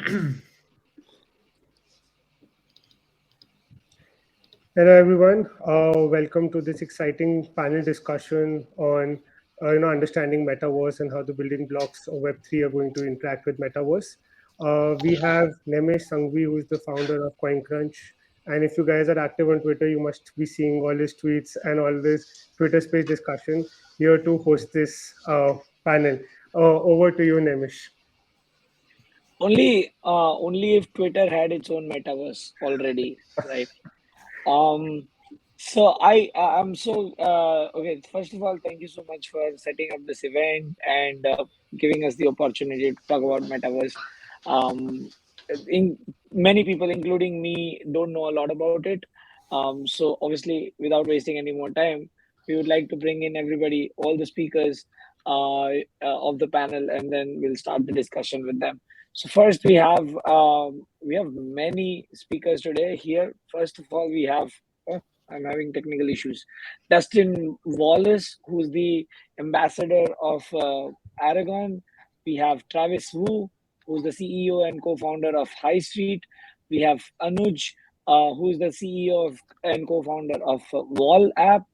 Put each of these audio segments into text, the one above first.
Hello, everyone. Welcome to this exciting panel discussion on, understanding Metaverse and how the building blocks of Web3 are going to interact with Metaverse. We have Nemesh Sanghvi, who is the founder of CoinCrunch. And if you guys are active on Twitter, you must be seeing all his tweets and all this Twitter space discussion here to host this panel. Over to you, Nemesh. Only if Twitter had its own metaverse already, right? Um, I'm so okay. First of all, thank you so much for setting up this event and giving us the opportunity to talk about metaverse. Um, Many people, including me, don't know a lot about it. So obviously, without wasting any more time, we would like to bring in everybody, all the speakers of the panel, and then we'll start the discussion with them. So first, we have many speakers today here. First of all, we have I'm having technical issues. Dustin Wallace, who's the ambassador of Aragon. We have Travis Wu, who's the CEO and co-founder of High Street. We have Anuj, who's the CEO and co-founder of Wall App.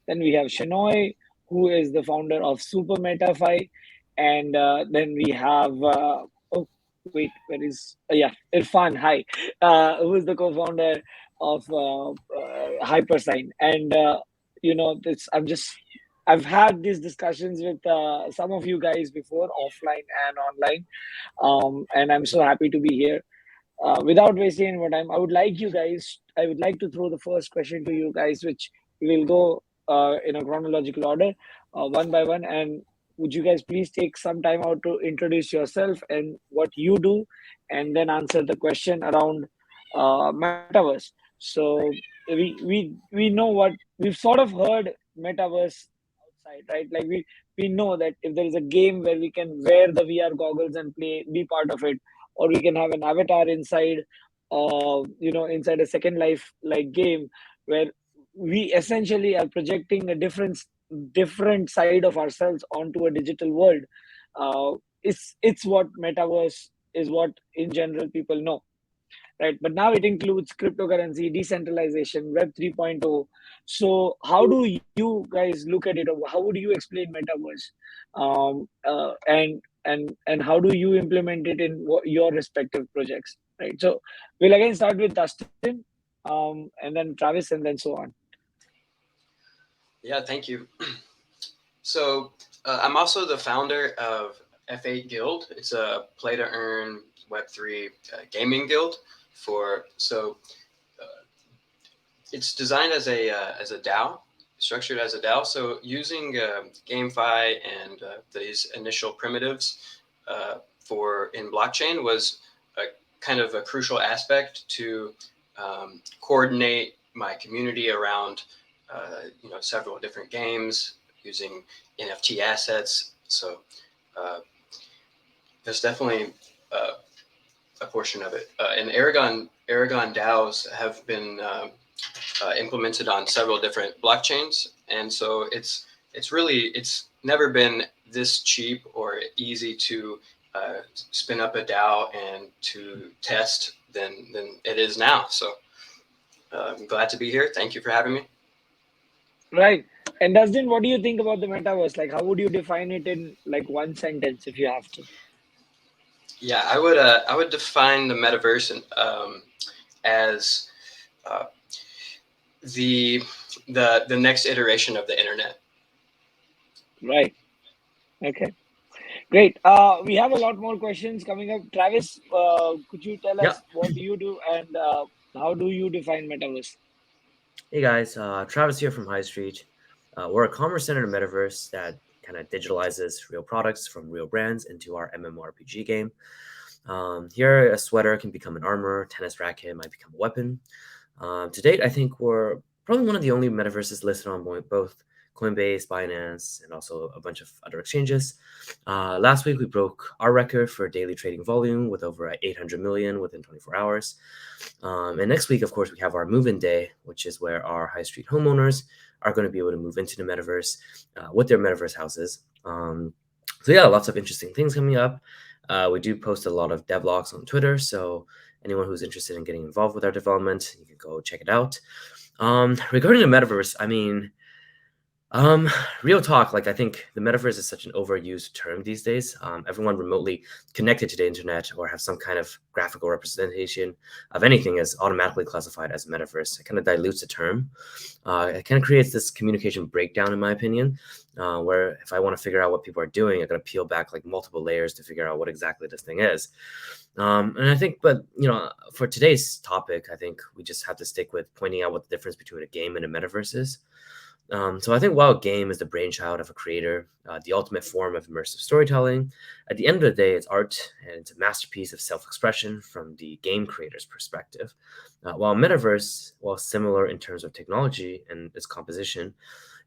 Then we have Shenoy, who is the founder of Super MetaFi. And then we have, oh, wait, where is, yeah, Irfan, hi, who is the co-founder of Hypersign. And, I've had these discussions with some of you guys before, offline and online. And I'm so happy to be here. Without wasting any more time, I would like to throw the first question to you guys, which we'll go in a chronological order, one by one. And would you guys please take some time out to introduce yourself and what you do, and then answer the question around metaverse. So we know what we've sort of heard metaverse outside, right? Like we know that if there is a game where we can wear the VR goggles and play, be part of it, or we can have an avatar inside, inside a Second Life like game where we essentially are projecting a different side of ourselves onto a digital world. It's what metaverse is, what in general people know, right? But now it includes cryptocurrency, decentralization, Web 3.0. So how do you guys look at it, or how would you explain metaverse, and how do you implement it in your respective projects, right? So we'll again start with Dustin, and then Travis, and then so on. Yeah, thank you. So I'm also the founder of F8 Guild. It's a play to earn Web3 gaming guild it's designed as a DAO, structured as a DAO. So using GameFi and these initial primitives in blockchain was a kind of a crucial aspect to coordinate my community around several different games using NFT assets. So there's definitely a portion of it. And Aragon DAOs have been implemented on several different blockchains, and so it's never been this cheap or easy to spin up a DAO and to test than it is now. So I'm glad to be here. Thank you for having me. Right. And Dustin, what do you think about the metaverse? Like, how would you define it in like one sentence if you have to? Yeah, I would define the metaverse as the next iteration of the internet. Right. Okay. Great. We have a lot more questions coming up. Travis, could you tell us what do you do, and how do you define metaverse? Hey guys, Travis here from High Street. We're a commerce-centered metaverse that kind of digitalizes real products from real brands into our MMORPG game. Here, a sweater can become an armor, tennis racket might become a weapon. To date, I think we're probably one of the only metaverses listed on both Coinbase, Binance, and also a bunch of other exchanges. Last week, we broke our record for daily trading volume with over 800 million within 24 hours. And next week, of course, we have our move-in day, which is where our high street homeowners are going to be able to move into the metaverse with their metaverse houses. So yeah, lots of interesting things coming up. We do post a lot of devlogs on Twitter, so anyone who's interested in getting involved with our development, you can go check it out. Regarding the metaverse, I mean, real talk, like I think the metaverse is such an overused term these days. Everyone remotely connected to the internet or have some kind of graphical representation of anything is automatically classified as metaverse. It kind of dilutes the term. It kind of creates this communication breakdown, in my opinion, where if I want to figure out what people are doing, I got to peel back like multiple layers to figure out what exactly this thing is. And I think, but for today's topic, I think we just have to stick with pointing out what the difference between a game and a metaverse is. So I think while a game is the brainchild of a creator, the ultimate form of immersive storytelling, at the end of the day, it's art and it's a masterpiece of self-expression from the game creator's perspective. While metaverse, while similar in terms of technology and its composition,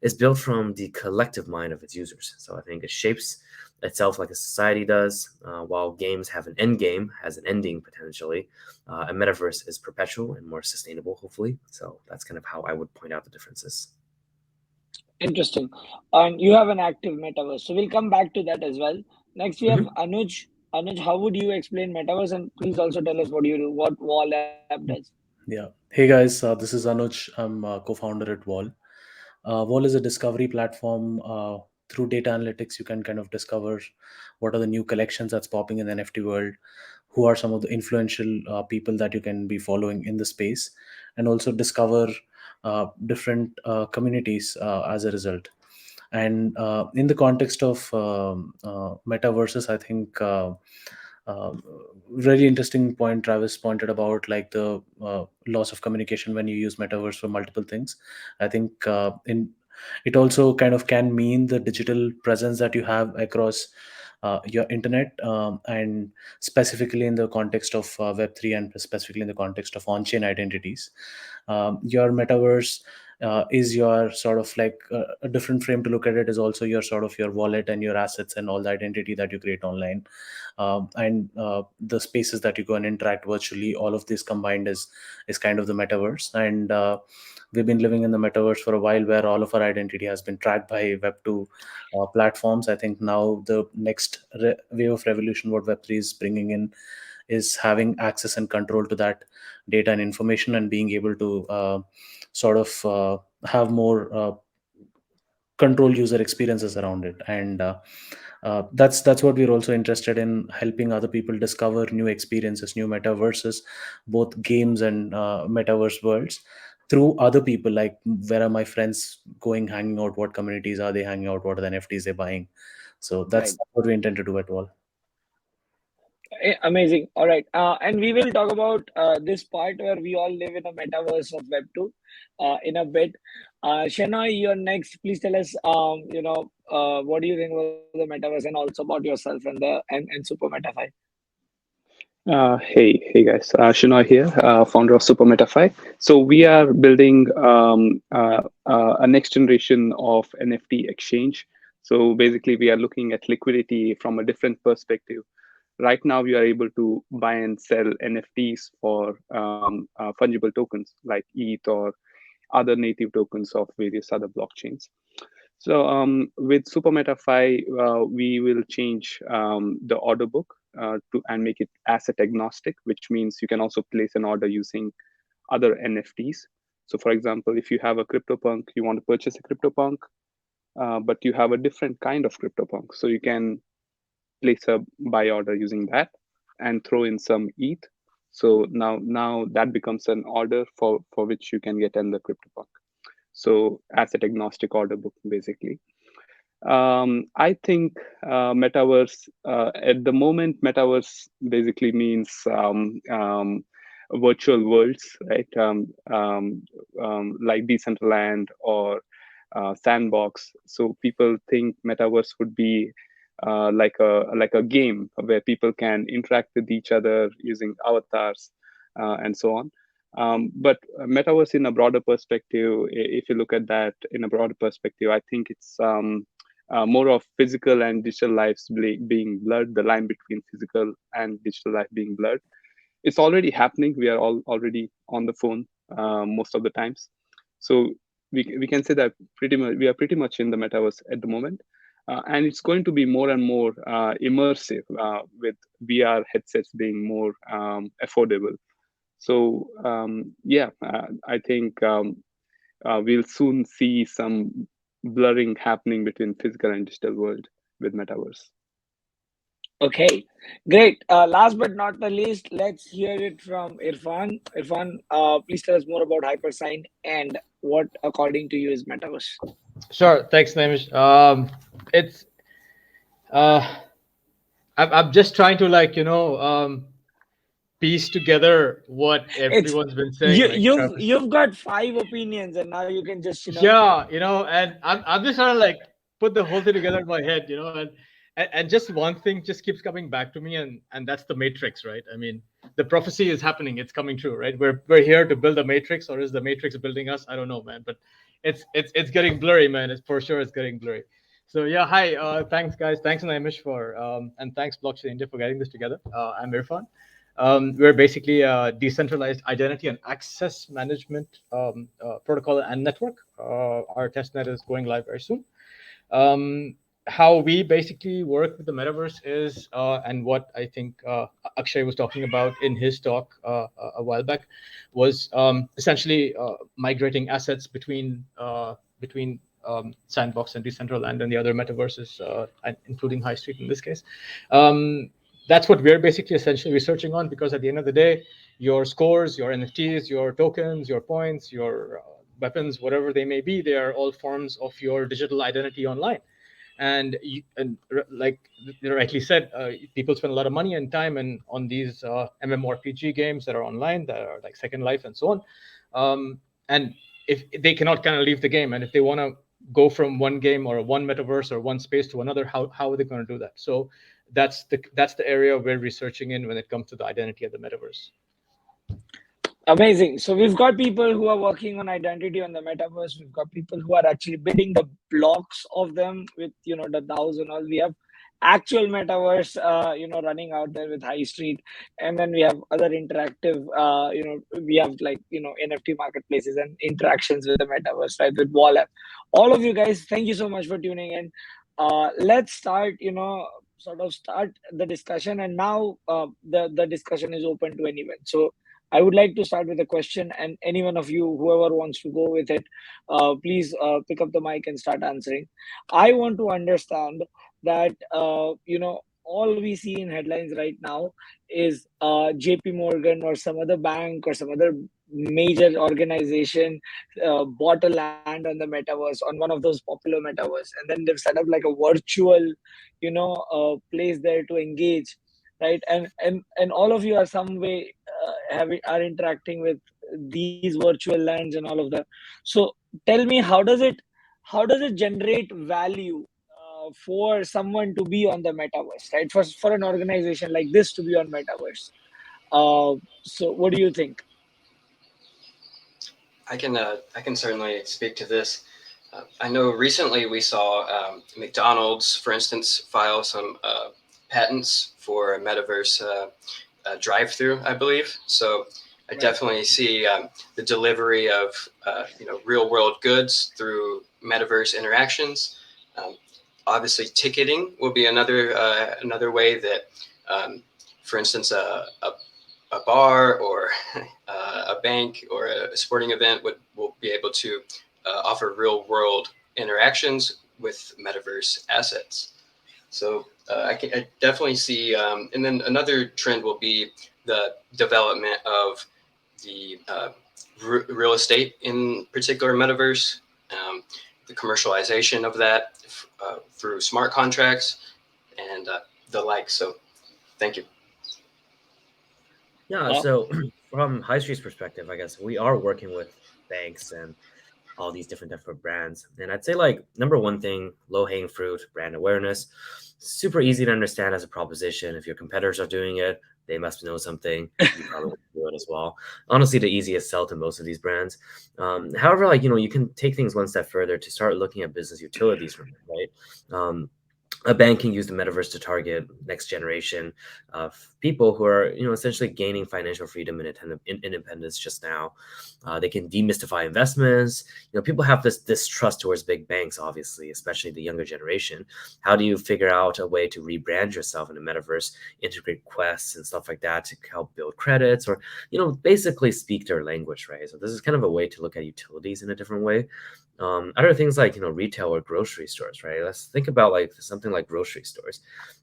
is built from the collective mind of its users. So I think it shapes itself like a society does. While games have an end game, has an ending potentially, a metaverse is perpetual and more sustainable, hopefully. So that's kind of how I would point out the differences. Interesting. And you have an active metaverse. So we'll come back to that as well. Next, we have Anuj. Anuj, how would you explain metaverse? And please also tell us what you do, what Wall app does. Yeah. Hey guys, this is Anuj. I'm co-founder at Wall. Wall is a discovery platform. Through data analytics, you can kind of discover what are the new collections that's popping in the NFT world, who are some of the influential people that you can be following in the space, and also discover different communities as a result. And in the context of metaverses, I think really interesting point Travis pointed about, like the loss of communication when you use metaverse for multiple things. I think in it also kind of can mean the digital presence that you have across your internet, and specifically in the context of Web3, and specifically in the context of on-chain identities. Your metaverse is your sort of like a different frame to look at it is also your sort of your wallet and your assets and all the identity that you create online, and the spaces that you go and interact virtually. All of this combined is kind of the metaverse. And we've been living in the metaverse for a while, where all of our identity has been tracked by Web2 platforms. I think now the next wave of revolution what Web3 is bringing in is having access and control to that data and information, and being able to sort of have more control user experiences around it. And that's what we're also interested in, helping other people discover new experiences, new metaverses, both games and metaverse worlds, through other people. Like, where are my friends going, hanging out, what communities are they hanging out, what are the NFTs they're buying. So that's Right. what we intend to do at Wall. Amazing. All right. And we will talk about this part where we all live in a metaverse of Web2 in a bit. Shenoy, you're next. Please tell us, what do you think about the metaverse, and also about yourself and Super MetaFi? Hey guys, Shinoy here, founder of Super MetaFi. So we are building a next generation of NFT exchange. So basically, we are looking at liquidity from a different perspective. Right now, we are able to buy and sell NFTs for fungible tokens like ETH or other native tokens of various other blockchains. So with Super MetaFi, we will change the order book and make it asset agnostic, which means you can also place an order using other NFTs. So for example, if you have a CryptoPunk, you want to purchase a CryptoPunk, but you have a different kind of CryptoPunk. So you can place a buy order using that and throw in some ETH. So now that becomes an order for which you can get in the CryptoPunk. So asset agnostic order book, basically. I think metaverse at the moment, metaverse basically means virtual worlds, right? Like Decentralized or Sandbox. So people think metaverse would be like a game where people can interact with each other using avatars and so on. But metaverse in a broader perspective, if you look at that in a broader perspective, I think it's more of physical and digital lives being blurred, the line between physical and digital life being blurred. It's already happening. We are already on the phone most of the times. So we can say that we are pretty much in the metaverse at the moment. And it's going to be more and more immersive with VR headsets being more affordable. So I think we'll soon see some blurring happening between physical and digital world with metaverse. Okay, great. Last but not the least, let's hear it from Irfan. Irfan, please tell us more about HyperSign and what, according to you, is Metaverse. Sure. Thanks, Namish. It's uh, I'm just trying to piece together what It's everyone's been saying. Like Travis. you've got 5 opinions, and now you can just Yeah, and I'm just trying to put the whole thing together in my head, and just one thing just keeps coming back to me, and that's the matrix, right? I mean, the prophecy is happening, it's coming true, right? We're here to build a matrix, or is the matrix building us? I don't know, man, but it's getting blurry, man. It's for sure it's getting blurry. So yeah, hi, thanks guys, thanks Naimish for and thanks Blockchain India for getting this together. I'm Irfan. We're basically a decentralized identity and access management protocol and network. Our testnet is going live very soon. How we basically work with the metaverse is, and what I think Akshay was talking about in his talk a while back, was essentially migrating assets between Sandbox and Decentraland and the other metaverses, including High Street in this case. That's what we're basically essentially researching on, because at the end of the day, your scores, your NFTs, your tokens, your points, your weapons, whatever they may be, they are all forms of your digital identity online. And like they rightly said, people spend a lot of money and time on these MMORPG games that are online, that are like Second Life and so on. And if they cannot kind of leave the game, and if they want to go from one game or one metaverse or one space to another, how are they going to do that? So that's the area we're researching in when it comes to the identity of the metaverse. Amazing. So we've got people who are working on identity on the metaverse. We've got people who are actually building the blocks of them with the DAOs and all. We have actual metaverse running out there with High Street, and then we have other interactive we have NFT marketplaces and interactions with the metaverse, right, with Wall app. All of you guys, thank you so much for tuning in. Let's start start the discussion, and now the discussion is open to anyone. So I would like to start with a question, and any one of you, whoever wants to go with it, please pick up the mic and start answering. I want to understand that all we see in headlines right now is JP Morgan or some other bank or some other major organization bought a land on the metaverse, on one of those popular metaverse, and then they've set up like a virtual place there to engage, right? And all of you are some way are interacting with these virtual lands and all of that. So tell me, how does it generate value for someone to be on the metaverse, right? For an organization like this to be on metaverse. So what do you think? I can certainly speak to this. I know recently we saw McDonald's, for instance, file some patents for a metaverse drive-through, I believe. So I definitely see the delivery of real-world goods through metaverse interactions. Obviously, ticketing will be another way that, for instance, a bar or a bank or a sporting event will be able to offer real-world interactions with metaverse assets. So I definitely see, and then another trend will be the development of the real estate, in particular metaverse, the commercialization of that through smart contracts and the like. So thank you. Yeah, so from High Street's perspective, I guess we are working with banks and all these different brands. And I'd say like number one thing, low-hanging fruit, brand awareness. Super easy to understand as a proposition. If your competitors are doing it, they must know something. You probably want to do it as well. Honestly, the easiest sell to most of these brands. However, you can take things one step further to start looking at business utilities from it, right? a bank can use the metaverse to target next generation of people who are, essentially gaining financial freedom and independence just now. They can demystify investments. People have this distrust towards big banks, obviously, especially the younger generation. How do you figure out a way to rebrand yourself in the metaverse, integrate quests and stuff like that to help build credits, or basically speak their language, right? So this is kind of a way to look at utilities in a different way. Other things like retail or grocery stores, right? Let's think about like something like grocery stores.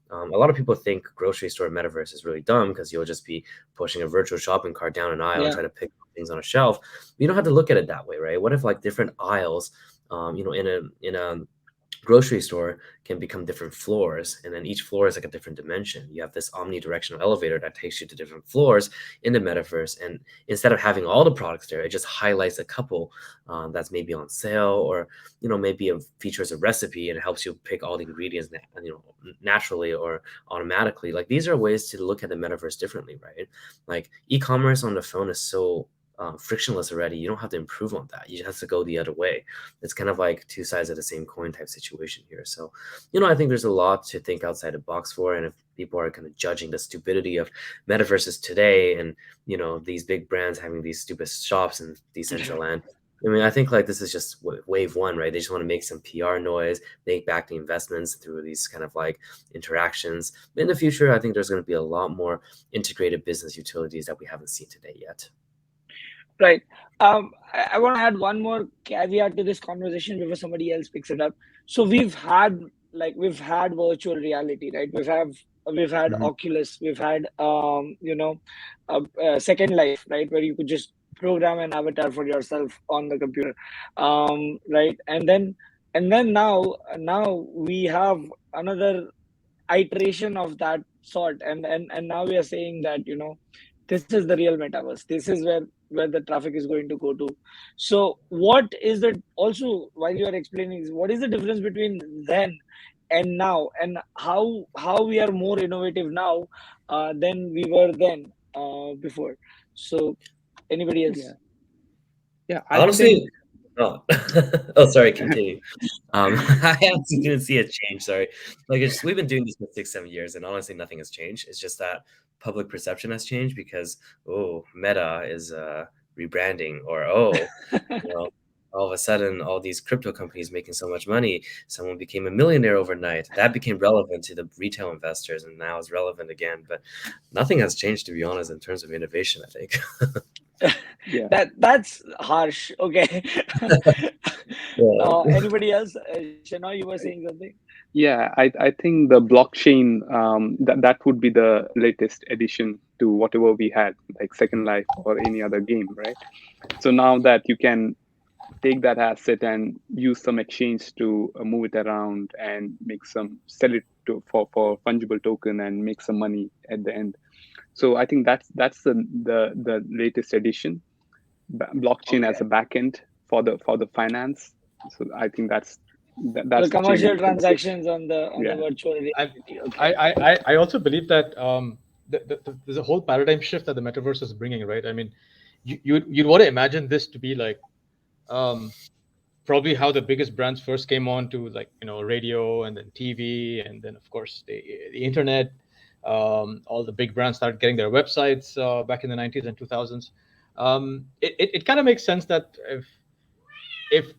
A lot of people think grocery store metaverse is really dumb because you'll just be pushing a virtual shopping cart down an aisle and Yeah. try to pick things on a shelf. You don't have to look at it that way, right? What if like different aisles, in a grocery store can become different floors, and then each floor is like a different dimension. You have this omnidirectional elevator that takes you to different floors in the metaverse, and instead of having all the products there, it just highlights a couple that's maybe on sale, or maybe it features a recipe and it helps you pick all the ingredients naturally or automatically. Like, these are ways to look at the metaverse differently, right? Like, e-commerce on the phone is so frictionless already. You don't have to improve on that. You just have to go the other way. It's kind of like two sides of the same coin type situation here. So, I think there's a lot to think outside the box for. And if people are kind of judging the stupidity of metaverses today, and these big brands having these stupid shops in Decentraland, I mean, I think like this is just wave one, right? They just want to make some PR noise, make back the investments through these kind of like interactions. In the future, I think there's going to be a lot more integrated business utilities that we haven't seen today yet. Right. I want to add one more caveat to this conversation before somebody else picks it up. So we've had virtual reality, right? We've had Oculus, we've had Second Life, right, where you could just program an avatar for yourself on the computer, right? And then now we have another iteration of that sort, and now we are saying that this is the real metaverse. This is where the traffic is going to go to. So what is the, also while you are explaining, what is the difference between then and now, and how we are more innovative now than we were then before? So anybody else? I Honestly, think oh, sorry, continue. I actually didn't see a change. Sorry, like we've been doing this for 6-7 years, and honestly, nothing has changed. It's just that public perception has changed because Meta is rebranding, or all of a sudden, all these crypto companies making so much money, someone became a millionaire overnight. That became relevant to the retail investors, and now is relevant again. But nothing has changed, to be honest, in terms of innovation, I think. Yeah. That's harsh. Okay. Yeah. Anybody else? Shana, you were saying something? Yeah, I think the blockchain, that would be the latest addition to whatever we had, like Second Life or any other game, right? So now that you can take that asset and use some exchange to move it around and sell it for fungible token and make some money at the end. So I think that's the latest addition, blockchain as a backend for the finance. So I think that's The the commercial change. transactions on the Yeah. virtual And reality. Okay. I also believe that there's a whole paradigm shift that the metaverse is bringing, right? I mean, you'd want to imagine this to be like probably how the biggest brands first came on to, like, radio, and then TV, and then of course the internet. All the big brands started getting their websites back in the 90s and 2000s. It kind of makes sense that if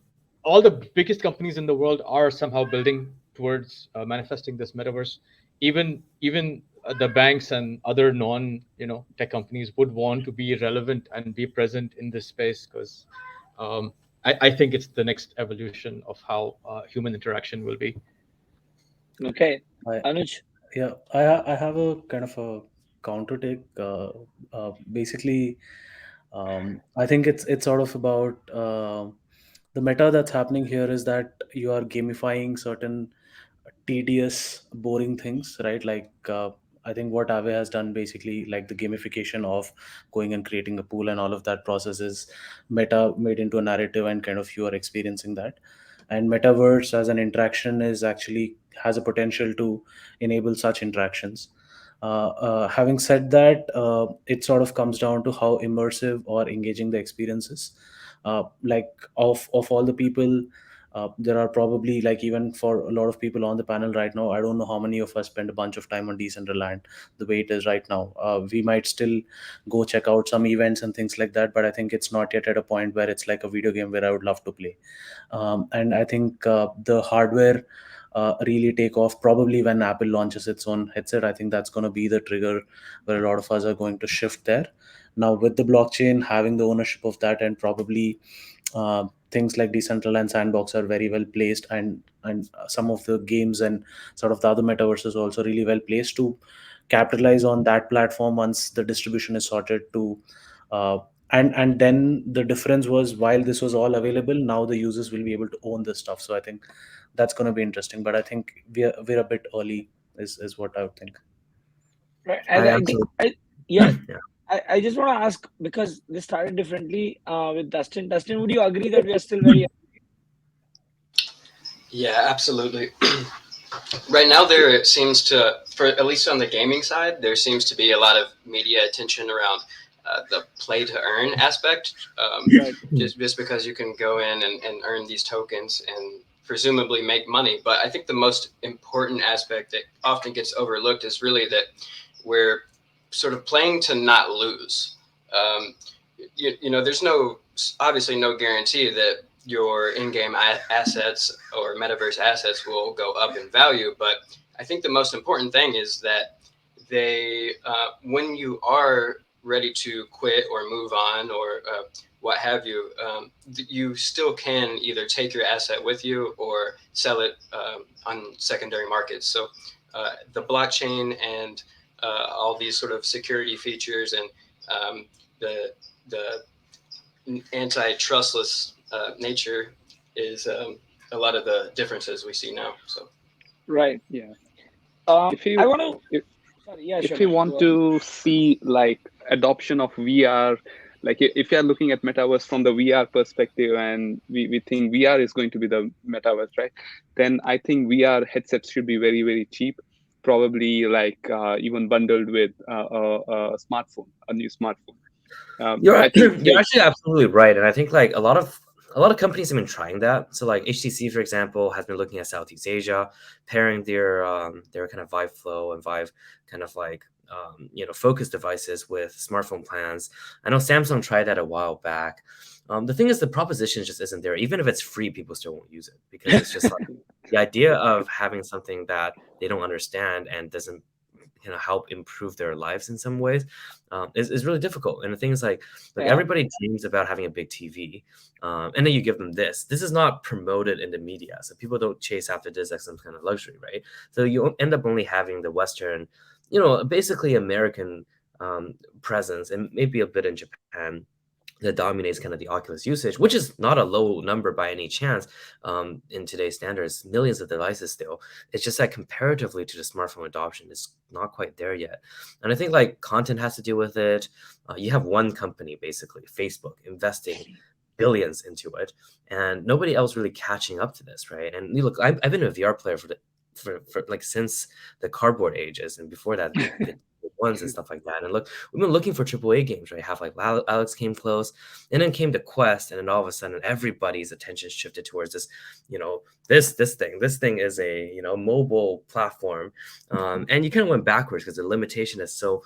all the biggest companies in the world are somehow building towards manifesting this metaverse, even the banks and other non tech companies would want to be relevant and be present in this space, because I think it's the next evolution of how human interaction will be. Okay. I, Anuj? yeah, I have a kind of a counter take. Basically, I think it's sort of about the meta that's happening here is that you are gamifying certain tedious, boring things, right? Like I think what Aave has done, basically, like the gamification of going and creating a pool and all of that process is meta made into a narrative, and kind of you are experiencing that. And metaverse as an interaction is actually has a potential to enable such interactions. Having said that, it sort of comes down to how immersive or engaging the experience is. Like of all the people There are probably, like, even for a lot of people on the panel right now, I don't know how many of us spend a bunch of time on Decentraland the way it is right now. We might still go check out some events and things like that, but I think it's not yet at a point where it's like a video game where I would love to play. And I think the hardware really take off probably when Apple launches its own headset. I think that's going to be the trigger where a lot of us are going to shift there. Now, with the blockchain having the ownership of that, and probably things like Decentral and Sandbox are very well placed, and some of the games and sort of the other metaverses also really well placed to capitalize on that platform once the distribution is sorted to. And then the difference was, while this was all available, now the users will be able to own this stuff. So I think that's going to be interesting. But I think we're a bit early, is what I would think. Right. I And I think absolutely yeah. yeah. I just want to ask, because this started differently with Dustin. Dustin, would you agree that we are still very Yeah, absolutely. Right now, there seems to, for at least on the gaming side, there seems to be a lot of media attention around the play to earn aspect. right? Just because you can go in and earn these tokens and presumably make money. But I think the most important aspect that often gets overlooked is really that we're sort of playing to not lose. You know, there's obviously no guarantee that your in-game assets or metaverse assets will go up in value, but I think the most important thing is that when you are ready to quit or move on or what have you, you still can either take your asset with you or sell it on secondary markets. So the blockchain and all these sort of security features and the anti-trustless nature is a lot of the differences we see now. So right. Yeah. If you I want to. if, Sorry, yeah, if sure. you want to see like adoption of VR, like if you are looking at metaverse from the VR perspective, and we think VR is going to be the metaverse, right? Then I think VR headsets should be very, very cheap, probably like even bundled with a smartphone, a new smartphone. You're I think you're actually absolutely right, and I think like a lot of companies have been trying that. So like HTC, for example, has been looking at Southeast Asia, pairing their kind of Vive Flow and Vive kind of like focus devices with smartphone plans. I know Samsung tried that a while back. The thing is, the proposition just isn't there. Even if it's free, people still won't use it because it's just like the idea of having something that they don't understand and doesn't help improve their lives in some ways is really difficult. And the thing is like Yeah. everybody dreams about having a big TV, and then you give them this. This is not promoted in the media, so people don't chase after this as some kind of luxury, right? So you end up only having the Western, basically American presence, and maybe a bit in Japan, that dominates kind of the Oculus usage, which is not a low number by any chance in today's standards, millions of devices still. It's just that comparatively to the smartphone adoption, it's not quite there yet. And I think like content has to do with it. You have one company, basically, Facebook, investing billions into it, and nobody else really catching up to this, right? And you look, I've been a VR player for like since the cardboard ages, and before that, the ones and stuff like that. And look, we've been looking for AAA games, right? Half-Life Alex came close, and then came the Quest, and then all of a sudden, everybody's attention shifted towards this. This thing is a mobile platform, and you kind of went backwards because the limitation is so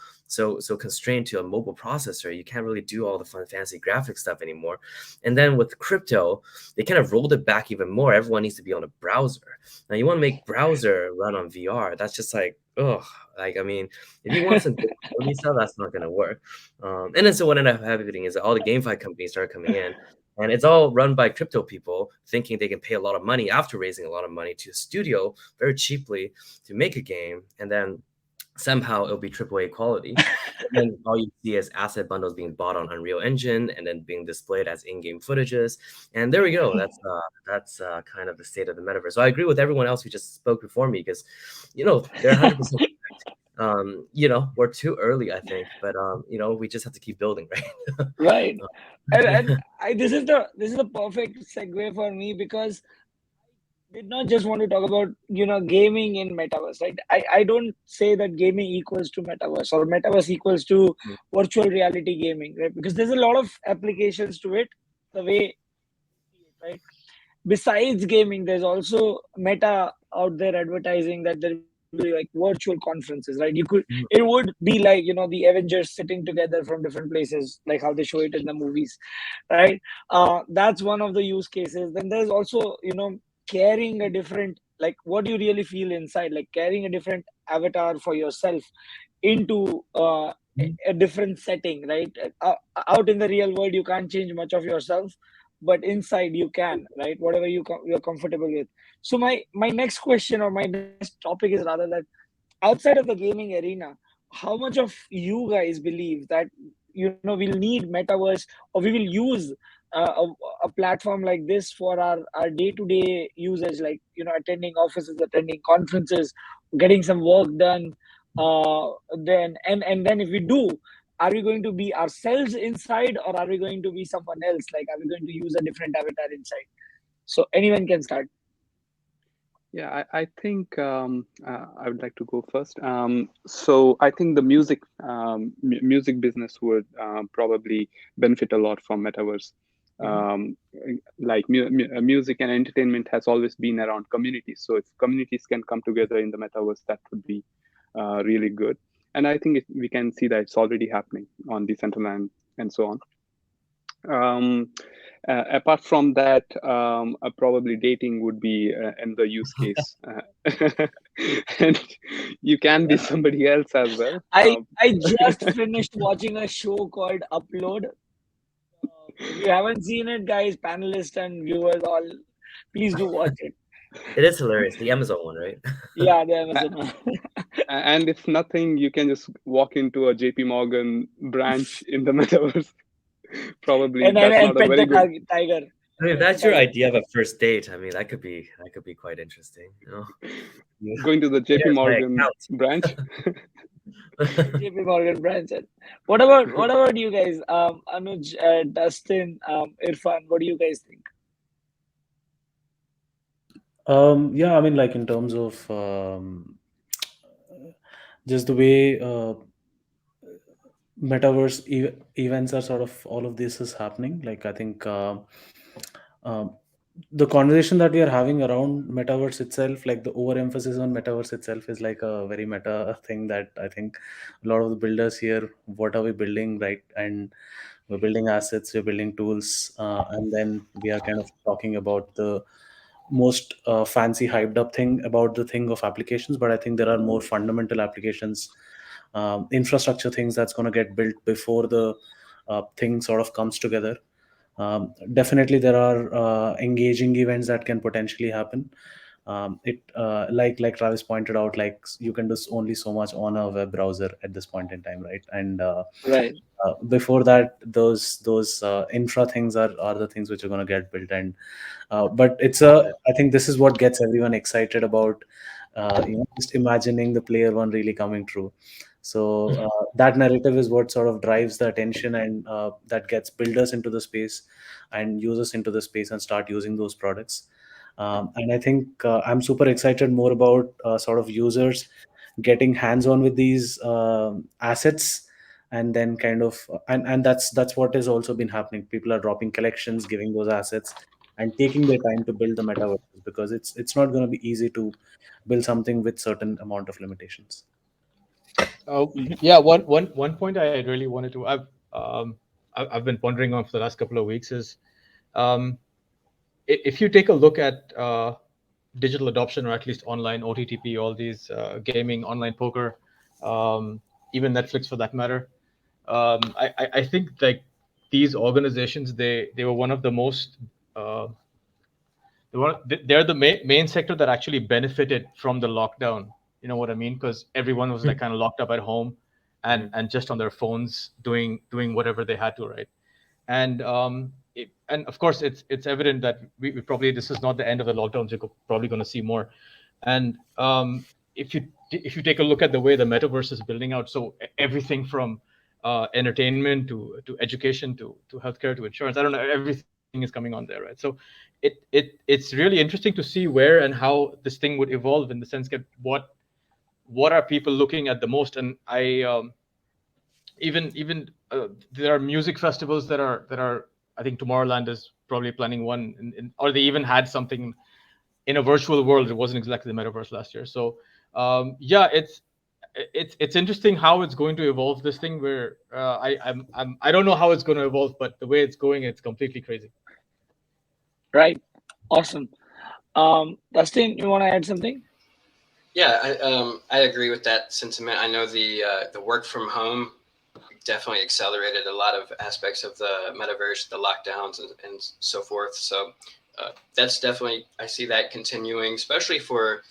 constrained to a mobile processor. You can't really do all the fun, fancy graphic stuff anymore. And then with crypto, they kind of rolled it back even more. Everyone needs to be on a browser. Now, you want to make browser run on VR. That's just like, ugh. Like, I mean, if you want some good quality stuff, that's not going to work. And then so what ended up happening is that all the GameFi companies started coming in, and it's all run by crypto people thinking they can pay a lot of money after raising a lot of money to a studio very cheaply to make a game, and then somehow it'll be AAA quality. And then all you see is asset bundles being bought on Unreal Engine and then being displayed as in-game footages. And there we go. That's kind of the state of the metaverse. So I agree with everyone else who just spoke before me because, they're 100%. We're too early, I think, but we just have to keep building, right? Right. And this is the perfect segue for me, because I did not just want to talk about gaming in metaverse, right? I don't say that gaming equals to metaverse or metaverse equals to virtual reality gaming, right? Because there's a lot of applications to it, the way, right? besides gaming, there's also Meta out there advertising that there will be like virtual conferences, right? It would be like, the Avengers sitting together from different places, like how they show it in the movies, right? That's one of the use cases. Then there's also, carrying a different, like what you really feel inside, like carrying a different avatar for yourself into a different setting, right? Out in the real world, you can't change much of yourself, but inside you can, right? Whatever you're comfortable with. So my next question, or my next topic, is rather that outside of the gaming arena, how much of you guys believe that we'll need metaverse, or we will use a platform like this for our day-to-day usage, like attending offices, attending conferences, getting some work done. Then if we do, are we going to be ourselves inside, or are we going to be someone else? Like, are we going to use a different avatar inside? So anyone can start. Yeah, I think I would like to go first. So I think the music business would probably benefit a lot from metaverse. Like music and entertainment has always been around communities. So if communities can come together in the metaverse, that would be really good. And I think we can see that it's already happening on Decentralized and so on. Apart from that, probably dating would be another use case, and you can be somebody else as well. I just finished watching a show called Upload. If you haven't seen it, guys, panelists and viewers, all, please do watch it. It is hilarious. The Amazon one, right? Yeah, the Amazon one. And if nothing, you can just walk into a JP Morgan branch in the metaverse. Probably and that's not a pet very the good. tiger. I mean, if that's your idea of a first date, I mean, that could be quite interesting. Going to the JP Here's my Morgan account. branch. JP Morgan branch. What about you guys? Anuj, Dustin, Irfan, what do you guys think? Yeah, I mean, like in terms of just the way metaverse events are sort of, all of this is happening. Like I think um, the conversation that we are having around metaverse itself, like the overemphasis on metaverse itself, is like a very meta thing that I think a lot of the builders here, what are we building, right? And we're building assets, we're building tools, and then we are kind of talking about the most fancy hyped up thing about the thing of applications. But I think there are more fundamental applications, infrastructure things that's going to get built before the thing sort of comes together. Definitely there are engaging events that can potentially happen. It like Travis pointed out, like you can do only so much on a web browser at this point in time, right? And Right. before that, those infra things are the things which are going to get built. And but I think this is what gets everyone excited about just imagining the player one really coming true. So that narrative is what sort of drives the attention, and that gets builders into the space and users into the space and start using those products. And I think I'm super excited more about sort of users getting hands on with these assets, and then kind of and that's what has also been happening. People are dropping collections, giving those assets, and taking their time to build the metaverse, because it's not going to be easy to build something with certain amount of limitations. Oh, yeah. One point I really wanted to, I've been pondering on for the last couple of weeks is, if you take a look at digital adoption, or at least online OTTP, all these gaming, online poker, even Netflix for that matter, I think like these organizations, they were one of the most they're the main sector that actually benefited from the lockdown. You know what I mean? Because everyone was like kind of locked up at home, and just on their phones doing whatever they had to, right? And and of course it's evident that we probably, this is not the end of the lockdowns. You're probably going to see more. And if you take a look at the way the metaverse is building out, so everything from entertainment to education to healthcare to insurance, I don't know, everything is coming on there, right? So it's really interesting to see where and how this thing would evolve, in the sense that what are people looking at the most. And I even there are music festivals that are I think Tomorrowland is probably planning one, or they even had something in a virtual world. It wasn't exactly the metaverse last year. So yeah, it's interesting how it's going to evolve, this thing, where I don't know how it's going to evolve, but the way it's going, it's completely crazy. Right. Awesome. Dustin, you want to add something? Yeah, I agree with that sentiment. I know the work from home definitely accelerated a lot of aspects of the metaverse, the lockdowns and so forth. So that's definitely, I see that continuing, especially for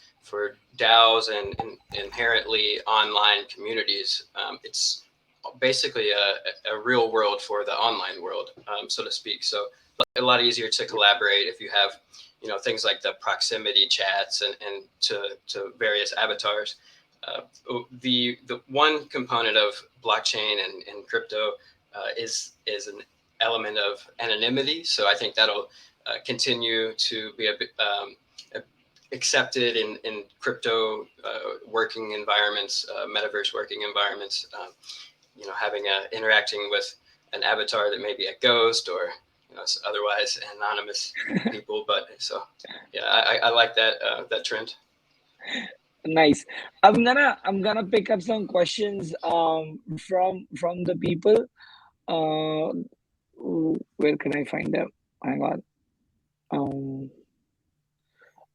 DAOs and inherently online communities. It's basically a real world for the online world, so to speak. So a lot easier to collaborate if you have, things like the proximity chats and to various avatars. The one component of blockchain and crypto is an element of anonymity. So I think that'll continue to be a bit accepted in crypto working environments, metaverse working environments. Having interacting with an avatar that may be a ghost or otherwise anonymous people. But so yeah, I like that trend. Nice. I'm gonna pick up some questions from the people. Where can I find them? Hang on.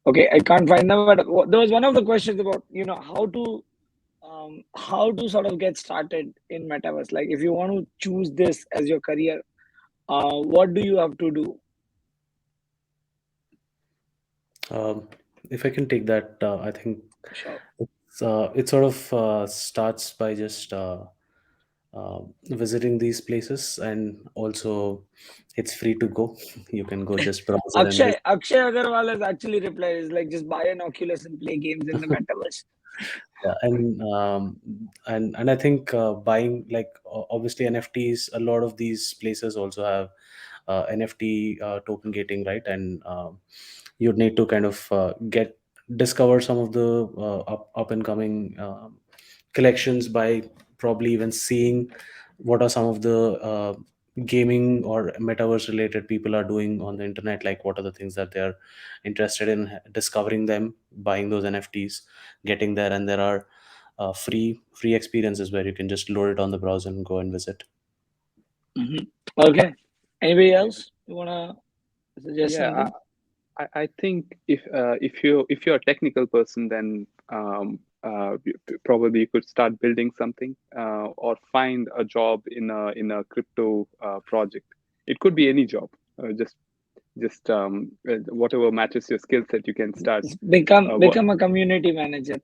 Okay, I can't find them, but there was one of the questions about how to sort of get started in metaverse. Like, if you want to choose this as your career, what do you have to do? If I can take that, I think Sure. it sort of starts by just visiting these places, and also it's free to go. You can go just browse it and Akshay Agarwal has actually replied, is like, just buy an Oculus and play games in the metaverse. yeah, and I think buying, like, obviously NFTs, a lot of these places also have NFT token gating, right? And you'd need to kind of discover some of the up and coming collections by probably even seeing what are some of the gaming or metaverse related people are doing on the internet, like what are the things that they're interested in, discovering them, buying those NFTs, getting there. And there are free experiences where you can just load it on the browser and go and visit. Okay. Anybody else you wanna suggest something? I think if you're a technical person, then probably you could start building something or find a job in a crypto project. It could be any job. Just whatever matches your skill set, you can start. Become a community manager.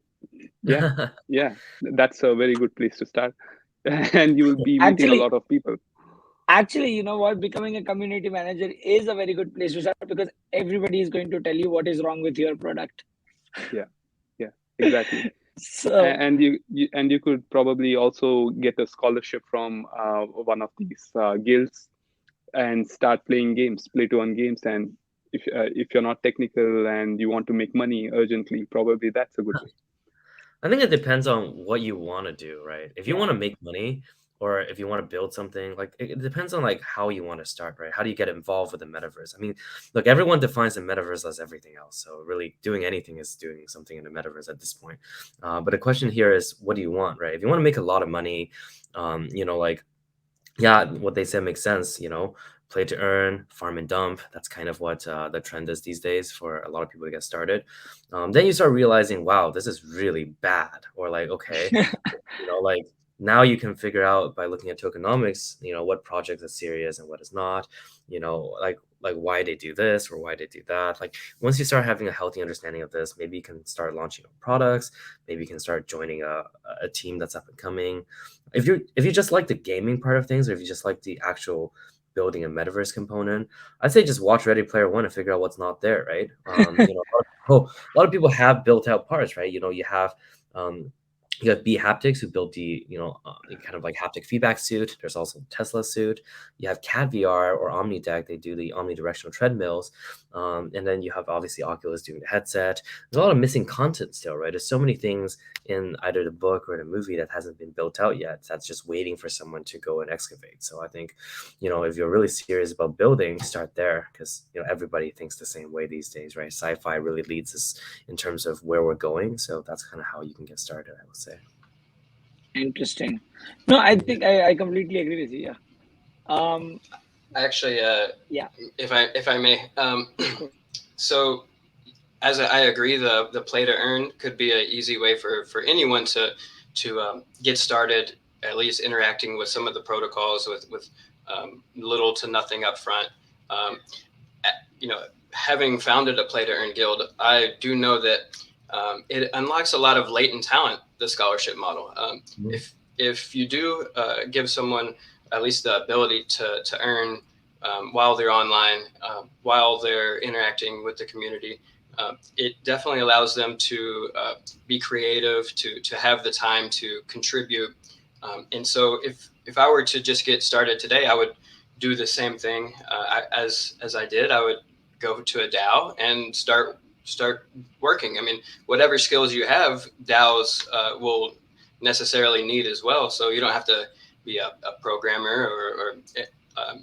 Yeah, that's a very good place to start, and you will be meeting a lot of people. Actually, you know what? Becoming a community manager is a very good place to start, because everybody is going to tell you what is wrong with your product. Yeah, exactly. So, and you could probably also get a scholarship from one of these guilds and start playing games, play to earn games. And if you're not technical and you want to make money urgently, probably that's a good way. I think it depends on what you want to do, right? If you want to make money, or if you want to build something, like, it depends on like how you want to start, right? How do you get involved with the metaverse? I mean, look, everyone defines the metaverse as everything else. So really doing anything is doing something in the metaverse at this point. But the question here is, what do you want, right? If you want to make a lot of money, like, yeah, what they said makes sense, play to earn, farm and dump. That's kind of what the trend is these days for a lot of people to get started. Then you start realizing, wow, this is really bad. Or like, okay, like, now you can figure out by looking at tokenomics, what projects are serious and what is not, like why they do this or why they do that. Like, once you start having a healthy understanding of this, maybe you can start launching products. Maybe you can start joining a team that's up and coming. If you just like the gaming part of things, or if you just like the actual building a metaverse component, I'd say just watch Ready Player One and figure out what's not there, right? A lot of people have built out parts, right? You have You have B Haptics, who built the kind of like haptic feedback suit. There's also Tesla suit. You have Cat VR or OmniDeck. They do the omnidirectional treadmills, and then you have obviously Oculus doing the headset. There's a lot of missing content still, right? There's so many things in either the book or the movie that hasn't been built out yet. That's just waiting for someone to go and excavate. So I think, if you're really serious about building, start there, because everybody thinks the same way these days, right? Sci-fi really leads us in terms of where we're going. So that's kind of how you can get started, I would say. Interesting. No, I think I completely agree with you. Yeah. Actually, Yeah. if I may, so as I agree, the play to earn could be an easy way for anyone to get started, at least interacting with some of the protocols with little to nothing up front. Having founded a play to earn guild, I do know that it unlocks a lot of latent talent, the scholarship model. If you do give someone at least the ability to earn while they're online, while they're interacting with the community, it definitely allows them to be creative, to have the time to contribute. And so if I were to just get started today, I would do the same thing as I did. I would go to a DAO and start working. I mean, whatever skills you have, DAOs will necessarily need as well. So you don't have to be a programmer or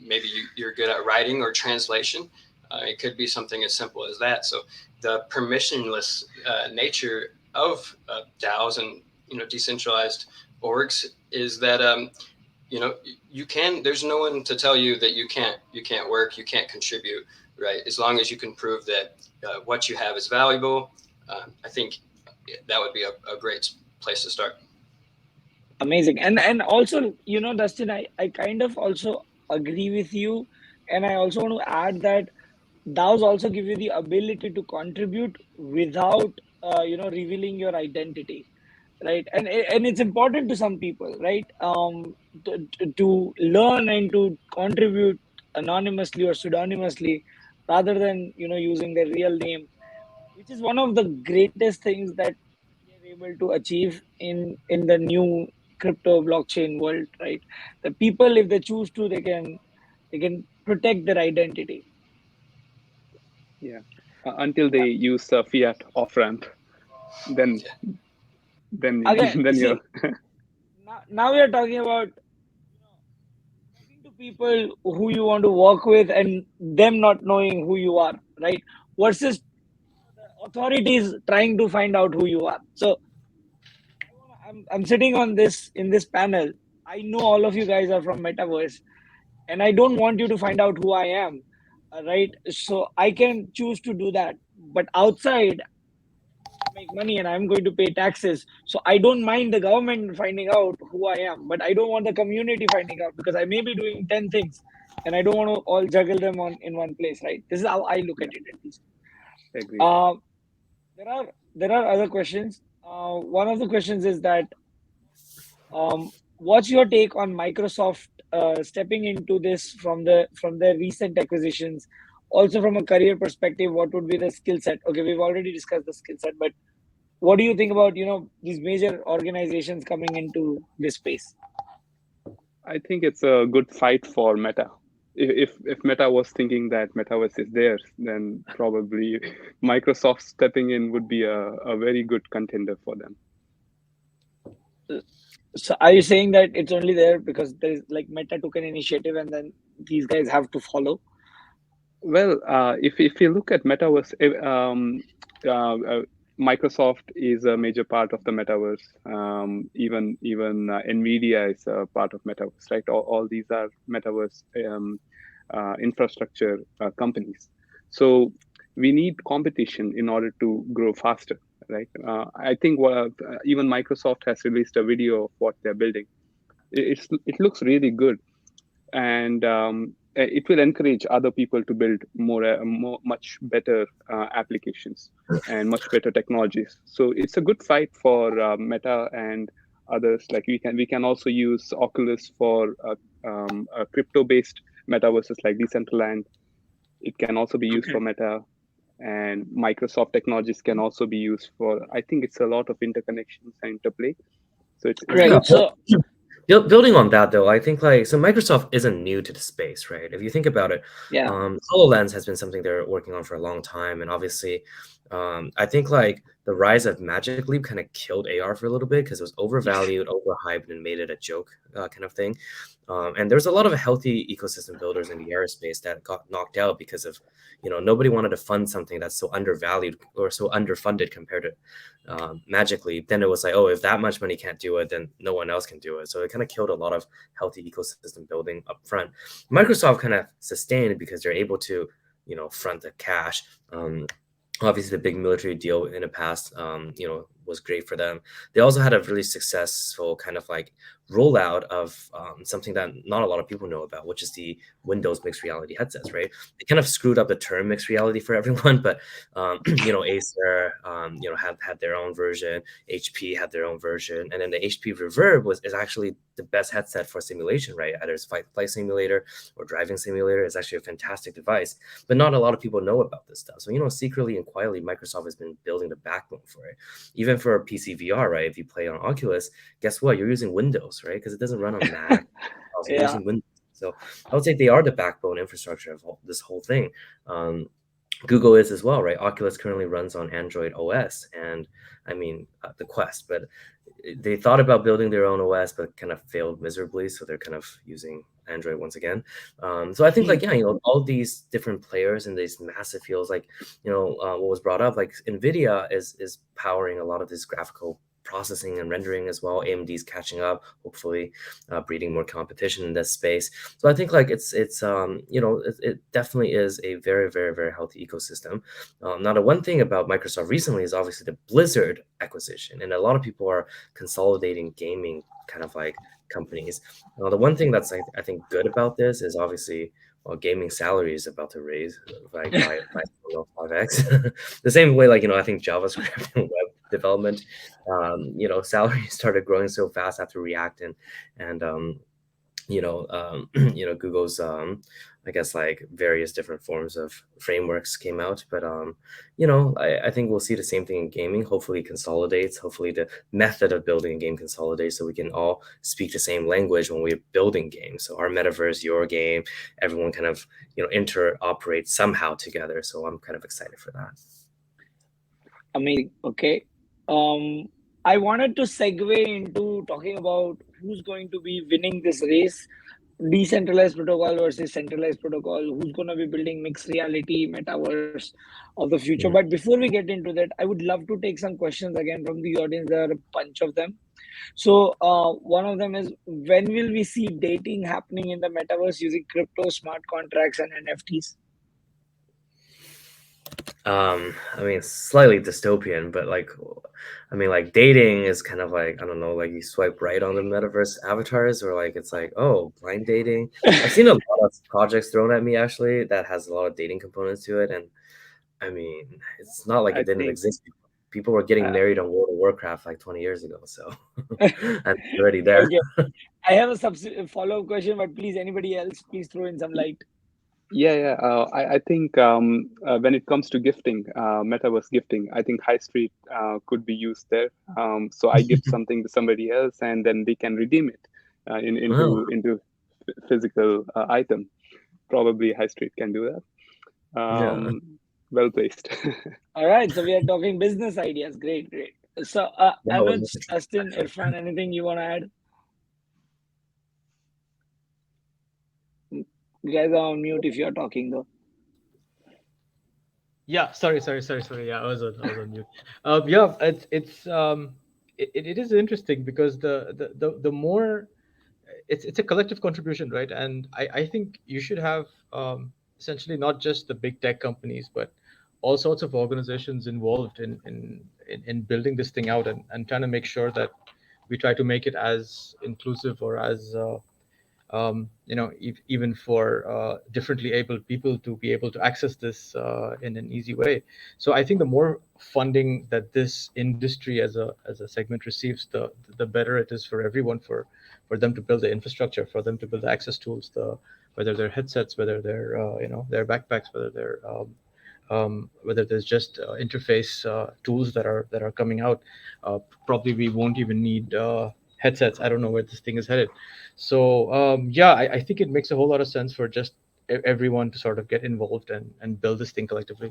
maybe you're good at writing or translation. It could be something as simple as that. So the permissionless nature of DAOs and decentralized orgs is that you can. There's no one to tell you that you can't work, you can't contribute, right? As long as you can prove that what you have is valuable, I think that would be a great place to start. Amazing. And also, Dustin, I kind of also agree with you, and I also want to add that DAOs also give you the ability to contribute without revealing your identity, right? And it's important to some people, right? To learn and to contribute anonymously or pseudonymously rather than using their real name, which is one of the greatest things that we are able to achieve in the new crypto blockchain world, right? The people, if they choose to, they can protect their identity. Yeah, until they use fiat off ramp, then Again, then see, you're now we are talking about talking to people who you want to work with and them not knowing who you are, right? Versus the authorities trying to find out who you are. So I'm sitting on in this panel. I know all of you guys are from Metaverse, and I don't want you to find out who I am, right? So I can choose to do that, but outside make money and I'm going to pay taxes. So I don't mind the government finding out who I am, but I don't want the community finding out, because I may be doing 10 things and I don't want to all juggle them in one place, right? This is how I look at it, at least. agreed. There are other questions. One of the questions is that what's your take on Microsoft stepping into this from the recent acquisitions? Also, from a career perspective, what would be the skill set? Okay, we've already discussed the skill set, but what do you think about these major organizations coming into this space? I think it's a good fight for Meta. If Meta was thinking that Metaverse is theirs, then probably Microsoft stepping in would be a very good contender for them. So are you saying that it's only there because there is like Meta took an initiative and then these guys have to follow? Well, if you look at Metaverse, Microsoft is a major part of the Metaverse. Even NVIDIA is a part of Metaverse, right? All these are Metaverse infrastructure companies. So we need competition in order to grow faster, right? I think even Microsoft has released a video of what they're building. It looks really good, and it will encourage other people to build much better applications and much better technologies. So it's a good fight for Meta and others. Like we can also use Oculus for crypto-based metaverses like Decentralized. It can also be used for Meta, and Microsoft technologies can also be used for. I think it's a lot of interconnections and interplay. So it's Right. Yeah, So building on that though, I think like so Microsoft isn't new to the space, right? If you think about it, yeah, HoloLens has been something they're working on for a long time, and obviously, I think like the rise of Magic Leap kind of killed AR for a little bit because it was overvalued, overhyped, and made it a joke kind of thing. And there's a lot of healthy ecosystem builders in the aerospace that got knocked out because of, nobody wanted to fund something that's so undervalued or so underfunded compared to Magically. Then it was like, oh, if that much money can't do it, then no one else can do it. So it kind of killed a lot of healthy ecosystem building up front. Microsoft kind of sustained because they're able to, front the cash. Obviously, the big military deal in the past, was great for them. They also had a really successful kind of like rollout of something that not a lot of people know about, which is the Windows mixed reality headsets, right? They kind of screwed up the term mixed reality for everyone, but Acer, had their own version. HP had their own version, and then the HP Reverb is actually the best headset for simulation, right? Either it's flight simulator or driving simulator. It's actually a fantastic device, but not a lot of people know about this stuff. So secretly and quietly, Microsoft has been building the backbone for it. Even for a PC VR, right? If you play on Oculus, guess what? You're using Windows, right? Because it doesn't run on Mac. You're yeah. using Windows. So I would say they are the backbone infrastructure of this whole thing. Google is as well, right? Oculus currently runs on Android OS, and I mean the Quest, but they thought about building their own OS, but kind of failed miserably. So they're kind of using Android once again. So I think like, all these different players in these massive fields, like, what was brought up, like NVIDIA is powering a lot of this graphical processing and rendering as well. AMD's catching up, hopefully, breeding more competition in this space. So I think like it definitely is a very, very, very healthy ecosystem. Now the one thing about Microsoft recently is obviously the Blizzard acquisition, and a lot of people are consolidating gaming kind of like companies. The one thing that's I think good about this is obviously, well, gaming salary is about to raise like by 5x. The same way, like, I think JavaScript and web development, salary started growing so fast after React and Google's I guess like various different forms of frameworks came out. But I think we'll see the same thing in gaming. Hopefully it consolidates. Hopefully the method of building a game consolidates so we can all speak the same language when we're building games. So our metaverse, your game, everyone kind of interoperate somehow together. So I'm kind of excited for that. Amazing. Okay. I wanted to segue into talking about who's going to be winning this race, decentralized protocol versus centralized protocol, who's going to be building mixed reality metaverse of the future. But before we get into that, I would love to take some questions again from the audience. There are a bunch of them. So one of them is, when will we see dating happening in the metaverse using crypto, smart contracts, and NFTs? I mean, slightly dystopian, but like, I mean, like dating is kind of like, I don't know, like you swipe right on the metaverse avatars, or like it's like, oh, blind dating. I've seen a lot of projects thrown at me actually that has a lot of dating components to it, and I mean, it's not like I it didn't think exist. People were getting married on World of Warcraft like 20 years ago, so I'm already there. Okay. I have a follow-up question, but please, anybody else, please throw in some light. Yeah. I think when it comes to gifting, metaverse gifting, I think high street could be used there. So I gift something to somebody else, and then they can redeem it into physical item. Probably high street can do that. Yeah. Well placed. All right, so we are talking business ideas. Great. So, Anuj, Astin, Irfan, anything you want to add? You guys are on mute if you are talking, though. Yeah, sorry. Yeah, I was on mute. Yeah, it is interesting because the more it's a collective contribution, right? And I think you should have essentially not just the big tech companies, but all sorts of organizations involved in building this thing out and trying to make sure that we try to make it as inclusive or as even for differently abled people to be able to access this in an easy way. So I think the more funding that this industry as a segment receives, the better it is for everyone, for them to build the infrastructure, for them to build the access tools, whether they're headsets, whether they're their backpacks, whether there's just interface tools that are coming out. Probably we won't even need headsets. I don't know where this thing is headed. So yeah, I think it makes a whole lot of sense for just everyone to sort of get involved and build this thing collectively.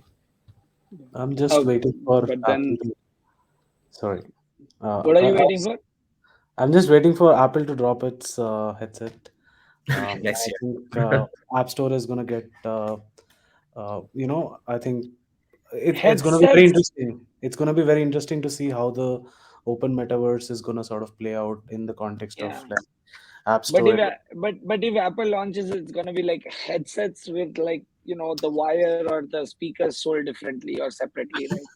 I'm just Okay, waiting for But Apple then to. Sorry. what are you waiting for? I'm just waiting for Apple to drop its headset. Next I year. think App Store is gonna get. I think it's gonna be very Headsets. interesting. It's gonna be very interesting to see how the open metaverse is gonna sort of play out in the context of Yeah. like App But Store. if Apple launches, it's gonna be like headsets with like the wire or the speakers sold differently or separately, right?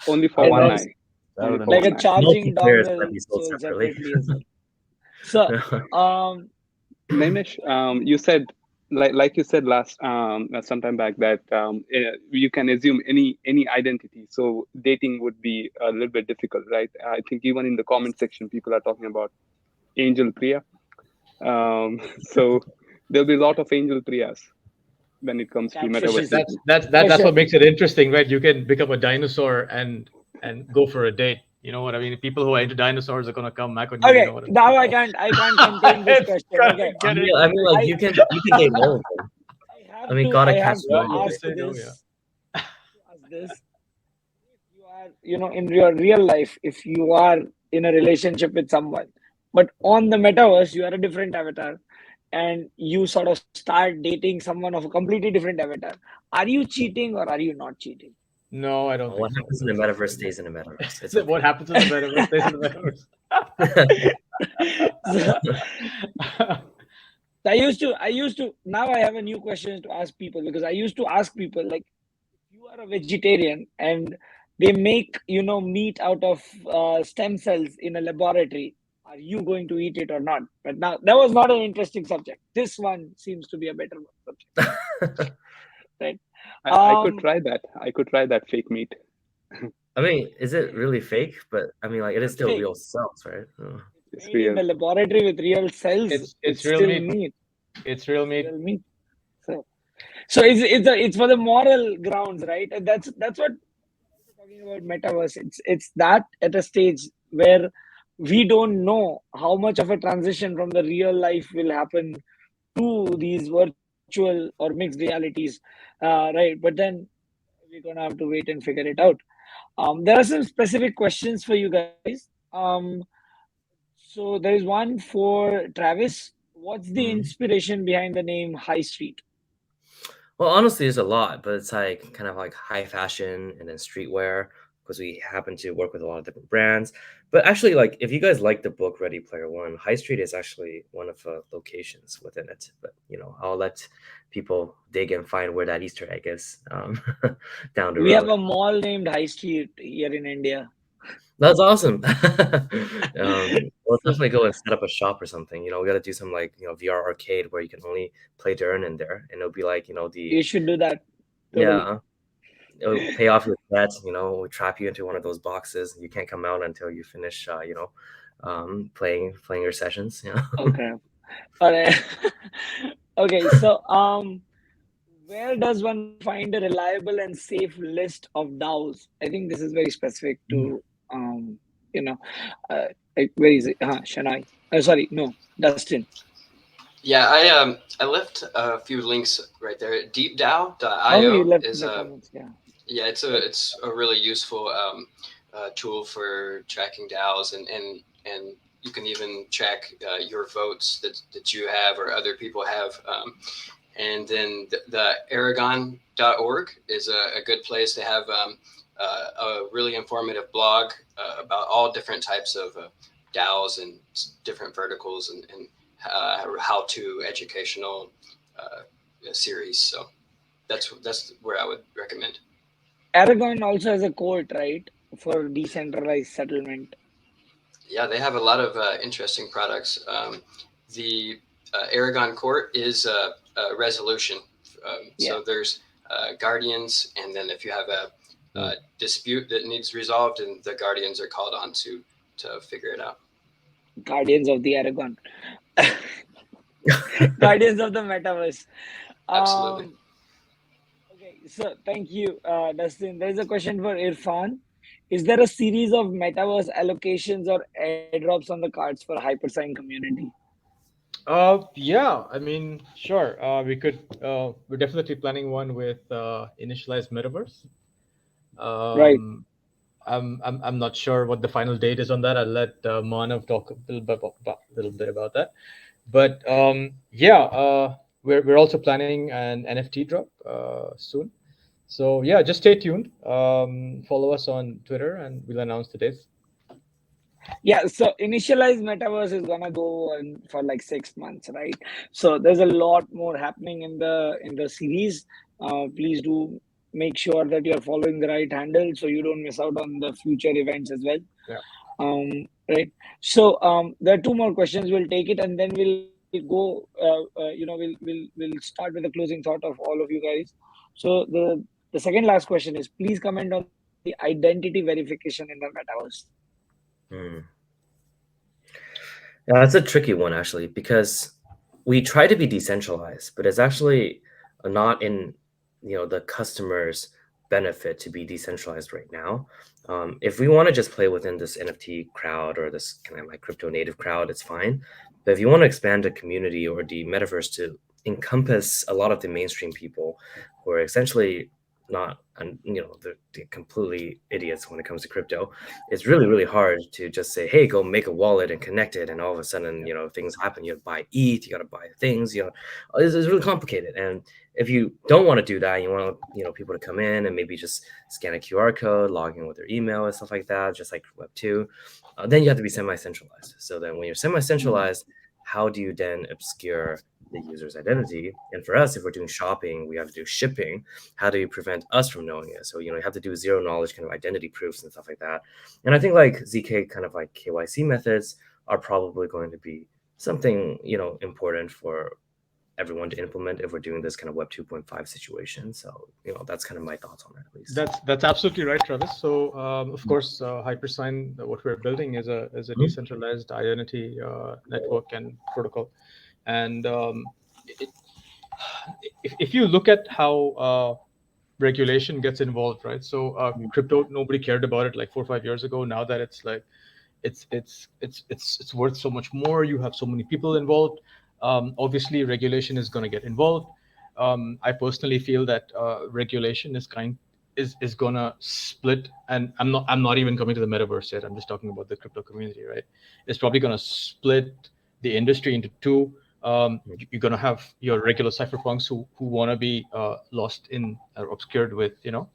only for I And one don't, then eye. I Only don't for like know. a one eye. charging Multiplayer is gonna dongle be sold sold separately. separately as well. So Naimish, you said like you said last sometime back that you can assume any identity. So dating would be a little bit difficult, right? I think even in the comment section, people are talking about Angel Priya. So there'll be a lot of Angel Priyas when it comes to metaverse catfishes. dating. That's For what sure. makes it interesting, right? You can become a dinosaur and go for a date. You know what I mean? People who are into dinosaurs are gonna come back on you. You Okay, know what I mean? now I can't contain this It's question. gonna Okay, get I mean, like I you can date all of them. I mean, I gotta have catch to Yeah, them you all. can ask say no. this. Yeah. Ask this. If you are, in your real life, if you are in a relationship with someone, but on the metaverse, you are a different avatar, and you sort of start dating someone of a completely different avatar. Are you cheating or are you not cheating? No, I don't What think so. happens in the metaverse stays in the metaverse. It's What okay. happens in the metaverse stays in the metaverse. So, I used to, now I have a new question to ask people, because I used to ask people like, if you are a vegetarian and they make, meat out of stem cells in a laboratory, are you going to eat it or not? But now that was not an interesting subject. This one seems to be a better subject, right? I could Um, try that. I could try that fake meat. I mean, is it really fake? But I mean, like, it is not still fake. real cells, right? It's It's made in real. a laboratory with real cells. It's It's real still meat. meat. It's real meat. Real meat. So it's for the moral grounds, right? And that's what talking about metaverse. It's that at a stage where we don't know how much of a transition from the real life will happen to these virtual or mixed realities, right? But then we're gonna have to wait and figure it out. There are some specific questions for you guys. So there is one for Travis. What's the Mhm. inspiration behind the name High Street? Well, honestly, there's a lot, but it's like kind of like high fashion and then streetwear because we happen to work with a lot of different brands. But actually, like if you guys like the book Ready Player One, High Street is actually one of the locations within it. But I'll let people dig and find where that Easter egg is down the We have road. a mall named High Street here in India. That's awesome. We'll definitely go and set up a shop or something. We got to do some like VR arcade where you can only play to earn in there, and it'll be like the You should do that. Totally. yeah. It'll pay off your debts. We'll trap you into one of those boxes. You can't come out until you finish, playing your sessions. Okay. All right. Okay. So, where does one find a reliable and safe list of DAOs? I think this is very specific to, you know, like, where is it? Shanai. Sorry, no, Dustin. Yeah, I left a few links right there. Oh, you DeepDAO.io left in is the comments. Yeah. it's a really useful tool for tracking DAOs, and you can even track your votes that you have or other people have. And then the Aragon.org is a good place to have a really informative blog about all different types of DAOs and different verticals and how-to educational series. So that's where I would recommend. Aragon also has a court, right, for decentralized settlement. Yeah, they have a lot of interesting products. The Aragon Court is a resolution. Yeah. So there's guardians, and then if you have a dispute that needs resolved, and the guardians are called on to figure it out. Guardians of the Aragon. Guardians of the Metaverse. Absolutely. Okay, so thank you, Dustin. There's a question for Irfan. is there a series of metaverse allocations or airdrops on the cards for hypersign community? Yeah, I mean, sure. We could. We're definitely planning one with Initialize Metaverse. Right. I'm not sure what the final date is on that. I'll let Manav talk a little bit about that. But yeah, we're also planning an NFT drop soon. So yeah, just stay tuned. Follow us on Twitter, and we'll announce the dates. Yeah, so Initialize Metaverse is gonna go on for like 6 months, right? So there's a lot more happening in the series. Please do make sure that you're following the right handle so you don't miss out on the future events as well. Yeah. Right. So there are two more questions. We'll take it and then we'll go. We'll start with the closing thought of all of you guys. So the second last question is, please comment on the identity verification in the metaverse. Hmm. Yeah, that's a tricky one actually, because we try to be decentralized, but it's actually not in the customer's benefit to be decentralized right now. If we want to just play within this NFT crowd or this kind of like crypto native crowd, it's fine. But if you want to expand the community or the metaverse to encompass a lot of the mainstream people who are essentially not, they're completely idiots when it comes to crypto, it's really, really hard to just say, hey, go make a wallet and connect it. And all of a sudden, things happen. You have to buy ETH, you got to buy things, it's really complicated. And if you don't want to do that, you want people to come in and maybe just scan a QR code, log in with their email and stuff like that, just like Web 2, then you have to be semi-centralized. So then when you're semi-centralized, how do you then obscure the user's identity? And for us, if we're doing shopping, we have to do shipping. How do you prevent us from knowing it? So you have to do zero knowledge kind of identity proofs and stuff like that. And I think like ZK kind of like KYC methods are probably going to be something important for everyone to implement if we're doing this kind of Web 2.5 situation. So that's kind of my thoughts on that, at least. That's absolutely right, Travis. So of course, HyperSign, what we're building is a decentralized identity network and protocol. And if you look at how regulation gets involved, right? So crypto, nobody cared about it like 4 or 5 years ago. Now that it's like it's worth so much more, you have so many people involved. Obviously, regulation is going to get involved. I personally feel that regulation is gonna split, and I'm not even coming to the metaverse yet. I'm just talking about the crypto community, right? It's probably gonna split the industry into two. You're gonna have your regular cypherpunks who want to be lost in or obscured with, they don't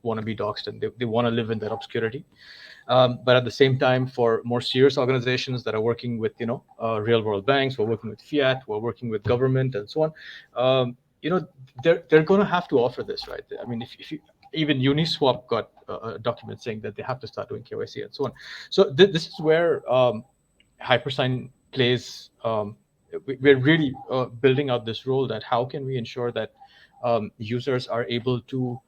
want to be doxxed and they want to live in that obscurity. But at the same time, for more serious organizations that are working with, real world banks, we're working with fiat, we're working with government and so on, they're going to have to offer this, right? I mean, if you, even Uniswap got a document saying that they have to start doing KYC and so on. So this is where HyperSign plays. We're really building out this role that how can we ensure that users are able to,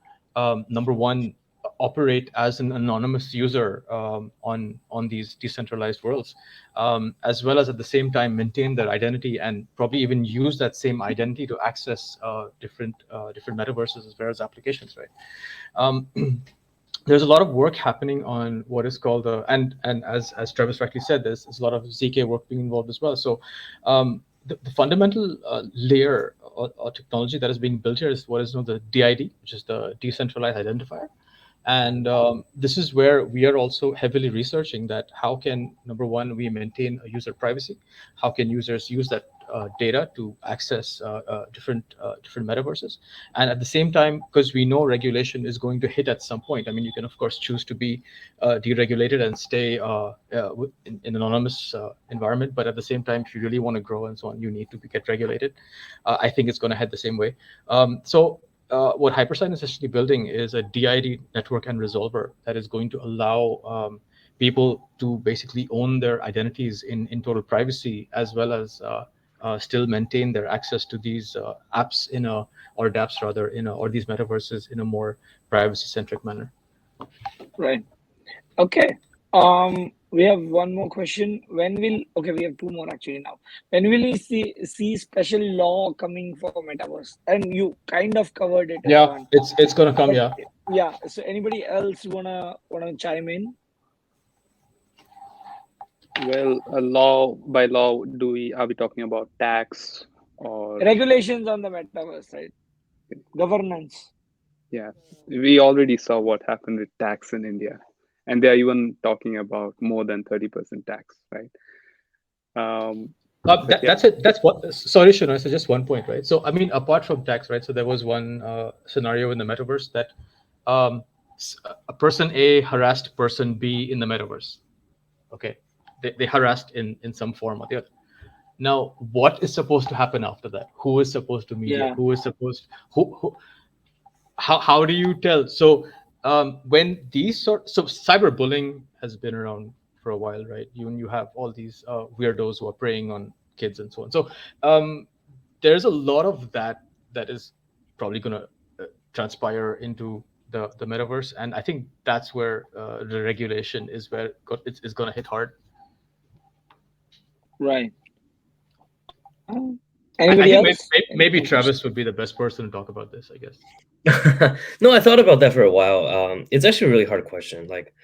number one, operate as an anonymous user on these decentralized worlds, as well as at the same time maintain their identity and probably even use that same identity to access different metaverses as well as applications, right? There's a lot of work happening on what is called and as Travis rightly said, there's a lot of ZK work being involved as well. So the fundamental layer or technology that is being built here is what is known the DID, which is the Decentralized Identifier. And this is where we are also heavily researching that how can, number one, we maintain user privacy? How can users use that data to access different metaverses? And at the same time, because we know regulation is going to hit at some point. I mean, you can, of course, choose to be deregulated and stay in an anonymous environment. But at the same time, if you really want to grow and so on, you need to get regulated. I think it's going to head the same way. What HyperSign is actually building is a DID network and resolver that is going to allow people to basically own their identities in total privacy, as well as still maintain their access to these apps or dApps rather, or these metaverses in a more privacy-centric manner. Right. Okay. We have one more question. We have two more actually now. When will we see special law coming for Metaverse? And you kind of covered it. Yeah, it's gonna come. Yeah. Yeah. So anybody else wanna chime in? Well, a law by law, are we talking about tax or Regulations on the metaverse, right? Governance. yeah? We already saw what happened with tax in India, and they are even talking about more than 30% tax, right? But yeah, That's it. That's what. Sorry, Shana. So just one point, right? So I mean, apart from tax, right? So there was one scenario in the metaverse that um, a person A harassed person B in the metaverse. Okay, they harassed in some form or the other. Now, what is supposed to happen after that? Who is supposed to mediate? Yeah. Who is supposed who how do you tell? So when these so cyberbullying has been around for a while, right? You have all these weirdos who are preying on kids and so on. So um, there's a lot of that is probably going to transpire into the metaverse, and I think that's where the regulation is where it's going to hit hard. Right. I Anybody think else? Any maybe conclusion? Travis would be the best person to talk about this, I guess. No, I thought about that for a while. It's actually a really hard question. Like,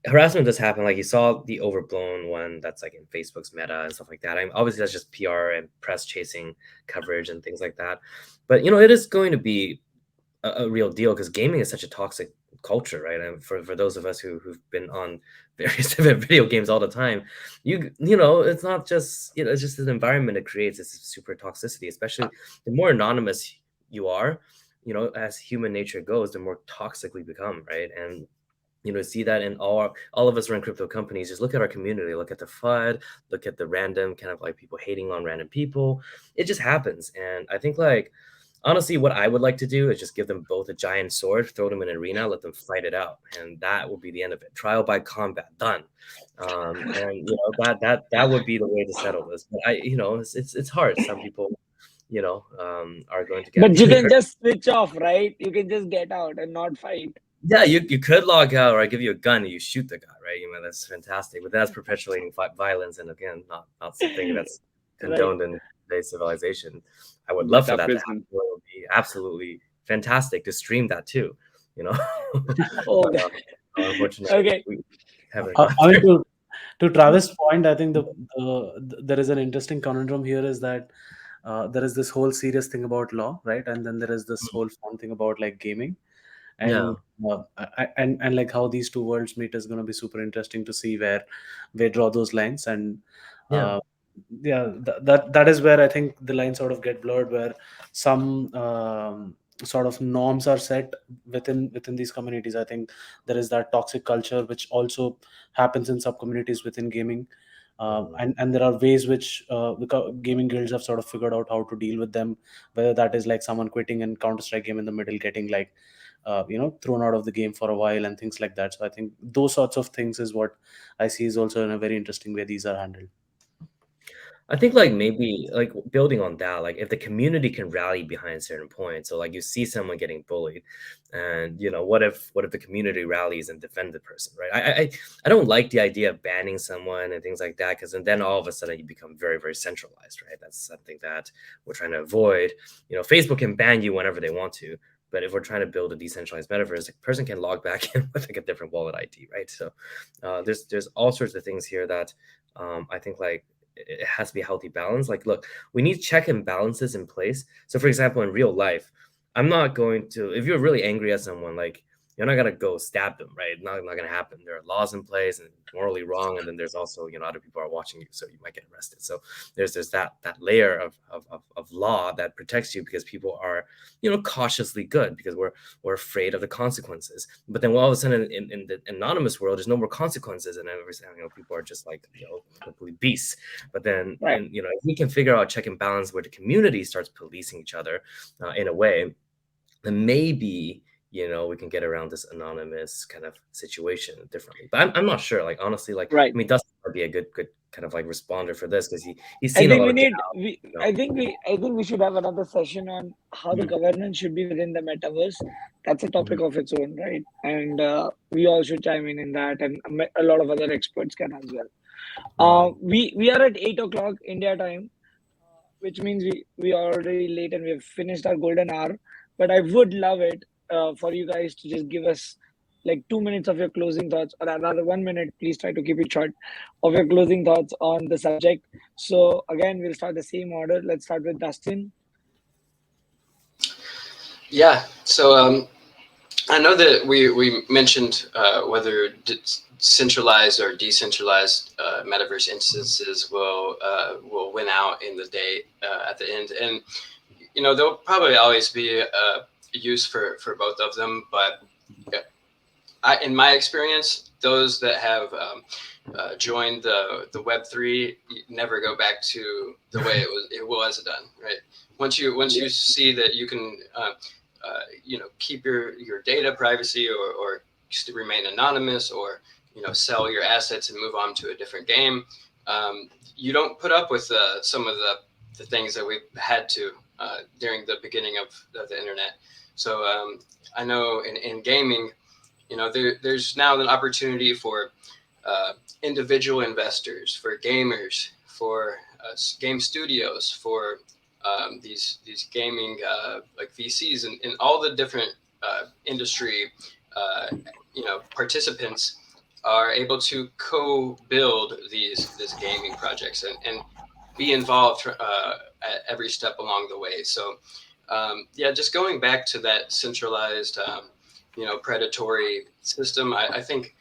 harassment does happen. Like, you saw the overblown one that's like in Facebook's Meta and stuff like that. I mean, obviously that's just PR and press chasing coverage and things like that. But it is going to be a real deal because gaming is such a toxic culture, right? And for those of us who've been on various different video games all the time, it's not just it's just an environment it creates. It's super toxicity, especially the more anonymous you are, as human nature goes, the more toxic we become, right? And see that in all of us run crypto companies. Just look at our community, look at the FUD, look at the random kind of like people hating on random people. It just happens. And I think, like, honestly, what I would like to do is just give them both a giant sword, throw them in an arena, let them fight it out, and that will be the end of it. Trial by combat, done. And that would be the way to settle this. But it's hard. Some people, are going to get But you really can hurt. just switch off, right? You can just get out and not fight. Yeah, you could log out, or I give you a gun and you shoot the guy, right? That's fantastic. But that's perpetuating violence, and again, not something that's Right. condoned in today's civilization. I would love for that to happen. metaprison. It would be absolutely fantastic to stream that too. Oh, But, unfortunately, okay. we haven't. I mean, to Travis' point, I think there is an interesting conundrum here is that there is this whole serious thing about law, right? And then there is this whole fun thing about like gaming, Yeah, and and like how these two worlds meet is going to be super interesting to see where they draw those lines. And yeah, uh, yeah, that is where I think the lines sort of get blurred, where some sort of norms are set within these communities. I think there is that toxic culture which also happens in sub communities within gaming. And there are ways which the gaming guilds have sort of figured out how to deal with them, whether that is like someone quitting and Counter-Strike game in the middle, getting like thrown out of the game for a while and things like that. So I think those sorts of things is what I see is also in a very interesting way these are handled. I think, like, maybe like building on that, like if the community can rally behind certain points. So like you see someone getting bullied, and what if the community rallies and defend the person, right? I don't like the idea of banning someone and things like that, because then all of a sudden you become very, very centralized, right? That's something that we're trying to avoid. Facebook can ban you whenever they want to, but if we're trying to build a decentralized metaverse, a person can log back in with like a different wallet ID, right? So there's all sorts of things here that I think, like, it has to be a healthy balance. Like, look, we need check and balances in place. So for example, in real life, I'm not going to, if you're really angry at someone, like, you're not gonna go stab them, right? Not gonna happen. There are laws in place and morally wrong, and then there's also other people are watching you, so you might get arrested. So there's that layer of law that protects you, because people are cautiously good, because we're afraid of the consequences. But then all of a sudden in the anonymous world, there's no more consequences, and people are just like complete beasts. But then Right. if we can figure out check and balance where the community starts policing each other in a way, then maybe we can get around this anonymous kind of situation differently. But I'm not sure. Like, honestly, like, Right. I mean, Dustin would be a good kind of like responder for this, because he's I seen a think lot we of need DAOs, I think we should have another session on how the governance should be within the metaverse. That's a topic of its own, right? And we all should chime in that, and a lot of other experts can as well. We are at 8 o'clock India time, which means we are already late and we have finished our golden hour. But I would love it for you guys to just give us like 2 minutes of your closing thoughts, or rather 1 minute. Please try to keep it short, of your closing thoughts on the subject. So again, we'll start the same order. Let's start with Dustin. Yeah. So I know that we mentioned whether centralized or decentralized metaverse instances will win out in the day at the end, and there'll probably always be a use for both of them. But in my experience, those that have joined the Web3 never go back to the way it was done. Right. Once you see that you can keep your data privacy or just remain anonymous, or sell your assets and move on to a different game, you don't put up with some of the things that we've had to during the beginning of the internet. So I know in gaming, there's now an opportunity for individual investors, for gamers, for game studios, for these gaming like VCs and all the different industry participants are able to co-build these gaming projects and be involved at every step along the way. So just going back to that centralized predatory system, I think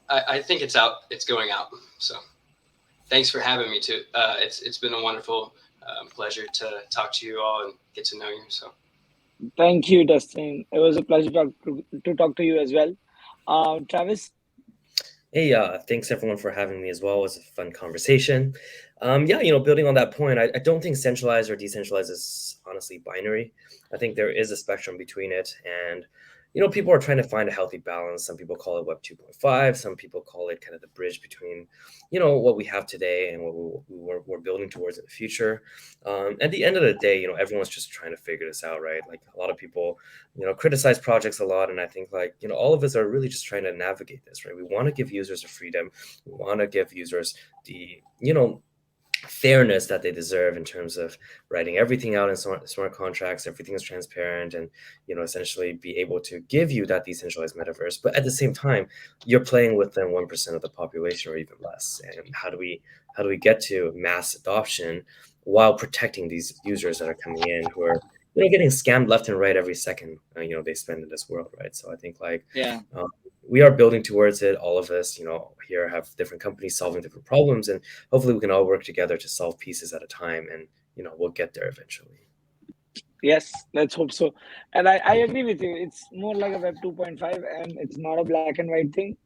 I think it's going out. So thanks for having me too. It's been a wonderful pleasure to talk to you all and get to know you. So Thank you, Dustin. It was a pleasure to talk to you as well. Travis. Hey, thanks everyone for having me as well. It was a fun conversation. Building on that point, I don't think centralized or decentralized is honestly binary. I think there is a spectrum between it, and people are trying to find a healthy balance. Some people call it Web 2.5. Some people call it kind of the bridge between, what we have today and what we're building towards in the future. At the end of the day, everyone's just trying to figure this out, right? Like a lot of people, criticize projects a lot, and I think all of us are really just trying to navigate this, right? We want to give users the freedom. We want to give users the, fairness that they deserve in terms of writing everything out in smart contracts. Everything is transparent, and essentially be able to give you that decentralized metaverse. But at the same time, you're playing within 1% of the population or even less. And how do we get to mass adoption while protecting these users that are coming in who are getting scammed left and right every second they spend in this world, right? So I think we are building towards it. All of us, here have different companies solving different problems, and hopefully we can all work together to solve pieces at a time, and we'll get there eventually. Yes, let's hope so. And I agree with you. It's more like a Web 2.5, and it's not a black and white thing.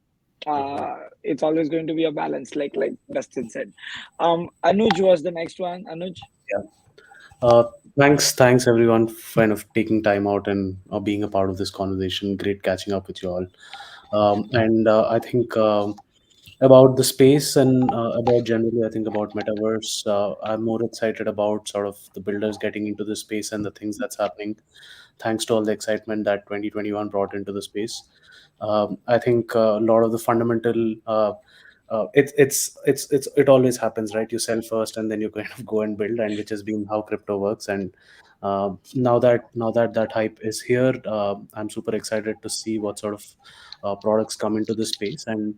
It's always going to be a balance, like Dustin said. Anuj was the next one. Anuj. Thanks everyone for kind of taking time out and being a part of this conversation. Great catching up with you all. And I think about the space and about generally, I think about metaverse. I'm more excited about sort of the builders getting into the space and the things that's happening. Thanks to all the excitement that 2021 brought into the space. I think a lot of the fundamental. It always happens, right? You sell first and then you kind of go and build, and which has been how crypto works. And now that hype is here, I'm super excited to see what sort of products come into the space, and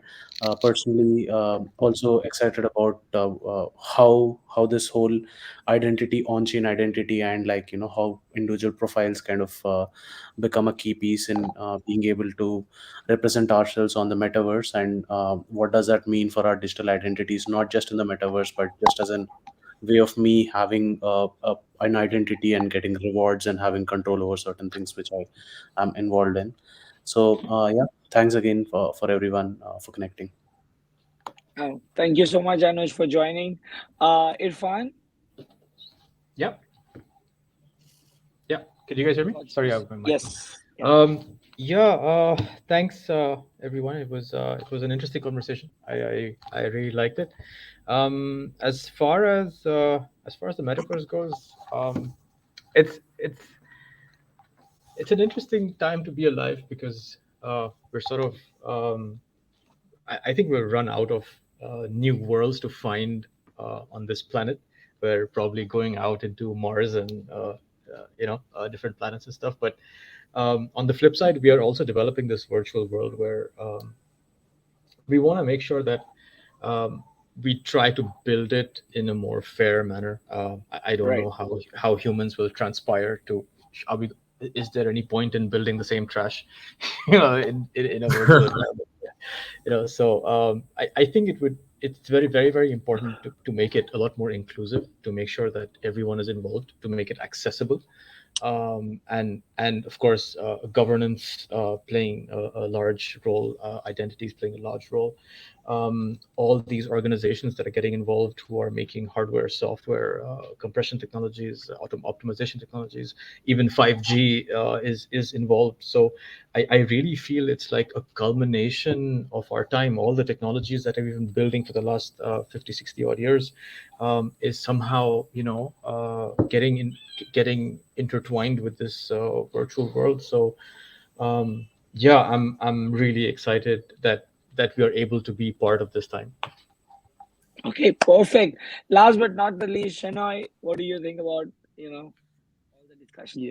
personally also excited about how this whole identity, on-chain identity, and how individual profiles kind of become a key piece in being able to represent ourselves on the metaverse, and what does that mean for our digital identities, not just in the metaverse but just as an way of me having an identity and getting rewards and having control over certain things which I am involved in. So thanks again for everyone for connecting. Thank you so much, Anuj, for joining. Irfan. Yep. Could you guys hear me? Sorry, I have my mic. Yes. Yeah. Thanks everyone. It was an interesting conversation. I really liked it. As far as the metaverse goes, it's an interesting time to be alive, because we're sort of I think we'll run out of new worlds to find on this planet. We're probably going out into Mars and different planets and stuff. But on the flip side, we are also developing this virtual world where we want to make sure that we try to build it in a more fair manner. I don't Right. know how humans will transpire to. Are we, is there any point in building the same trash, in a virtual environment? So I think it's very important to make it a lot more inclusive, to make sure that everyone is involved, to make it accessible, and of course governance playing a large role, identities playing a large role. All these organizations that are getting involved, who are making hardware, software, compression technologies, optimization technologies, even 5G is involved. So I really feel it's like a culmination of our time. All the technologies that we've been building for the last 50, 60 odd years is somehow getting intertwined with this virtual world. So yeah, I'm really excited that we are able to be part of this time. Okay, perfect. Last but not the least, Shenoy, what do you think about all the discussions?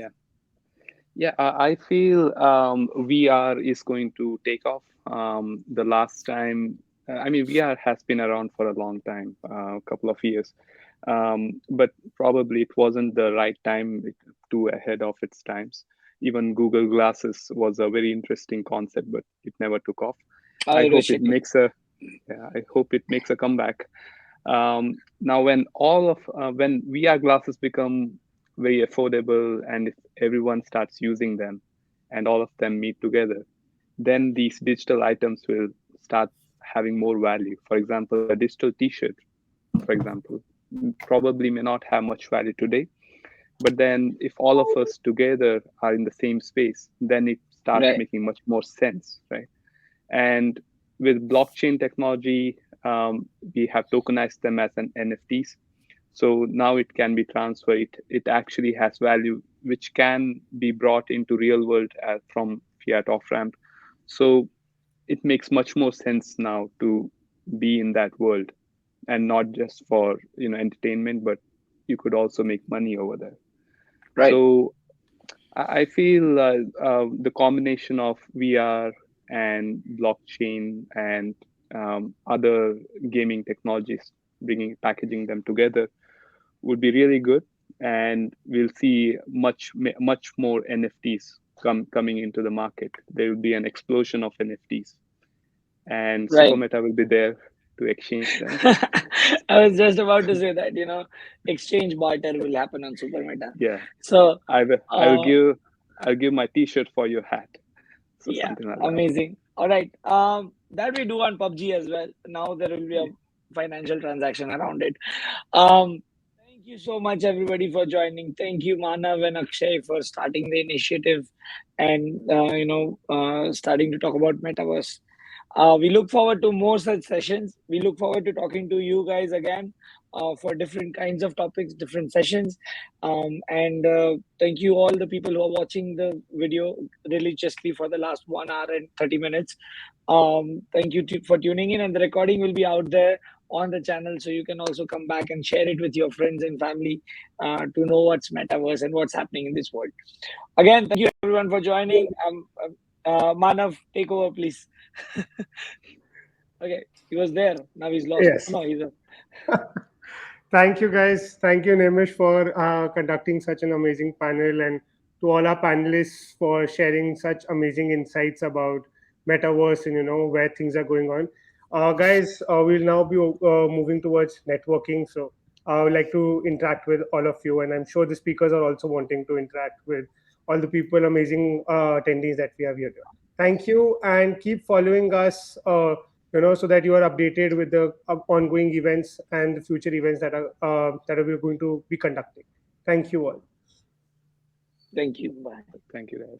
Yeah, I feel VR is going to take off. The last time, I mean, VR has been around for a long time, a couple of years, but probably it wasn't the right time, too ahead of its times. Even Google Glasses was a very interesting concept, but it never took off. I hope it makes a comeback. Now, when when VR glasses become very affordable, and if everyone starts using them, and all of them meet together, then these digital items will start having more value. For example, a digital T-shirt, for example, probably may not have much value today, but then if all of us together are in the same space, then it starts Right. making much more sense, right? And with blockchain technology, we have tokenized them as an NFTs. So now it can be transferred. It actually has value, which can be brought into real world from fiat off ramp. So it makes much more sense now to be in that world, and not just for entertainment, but you could also make money over there. Right. So I feel the combination of VR and blockchain and other gaming technologies, packaging them together, would be really good, and we'll see much more NFTs coming into the market. There will be an explosion of NFTs, and Right. Supermeta will be there to exchange them. I was just about to say that, exchange barter will happen on Supermeta. Yeah. So I'll give my T-shirt for your hat. So yeah, something like that. amazing. All right. That we do on PUBG as well. Now there will be a financial transaction around it. Thank you so much, everybody, for joining. Thank you, Manav and Akshay, for starting the initiative and starting to talk about Metaverse. We look forward to more such sessions. We look forward to talking to you guys again for different kinds of topics, different sessions. And thank you all the people who are watching the video religiously for the last 1 hour and 30 minutes. Thank you for tuning in, and the recording will be out there on the channel, so you can also come back and share it with your friends and family to know what's Metaverse and what's happening in this world. Again, thank you everyone for joining. Manav, take over, please. Okay, he was there. Now he's lost. Yes. No, he's Thank you, guys. Thank you, Nemish, for conducting such an amazing panel, and to all our panelists for sharing such amazing insights about Metaverse and where things are going on. Guys, we'll now be moving towards networking. So I would like to interact with all of you, and I'm sure the speakers are also wanting to interact with all the people, amazing attendees that we have here. Thank you, and keep following us. So that you are updated with the ongoing events and the future events that we're going to be conducting. Thank you all. Thank you. Bye. Thank you, guys.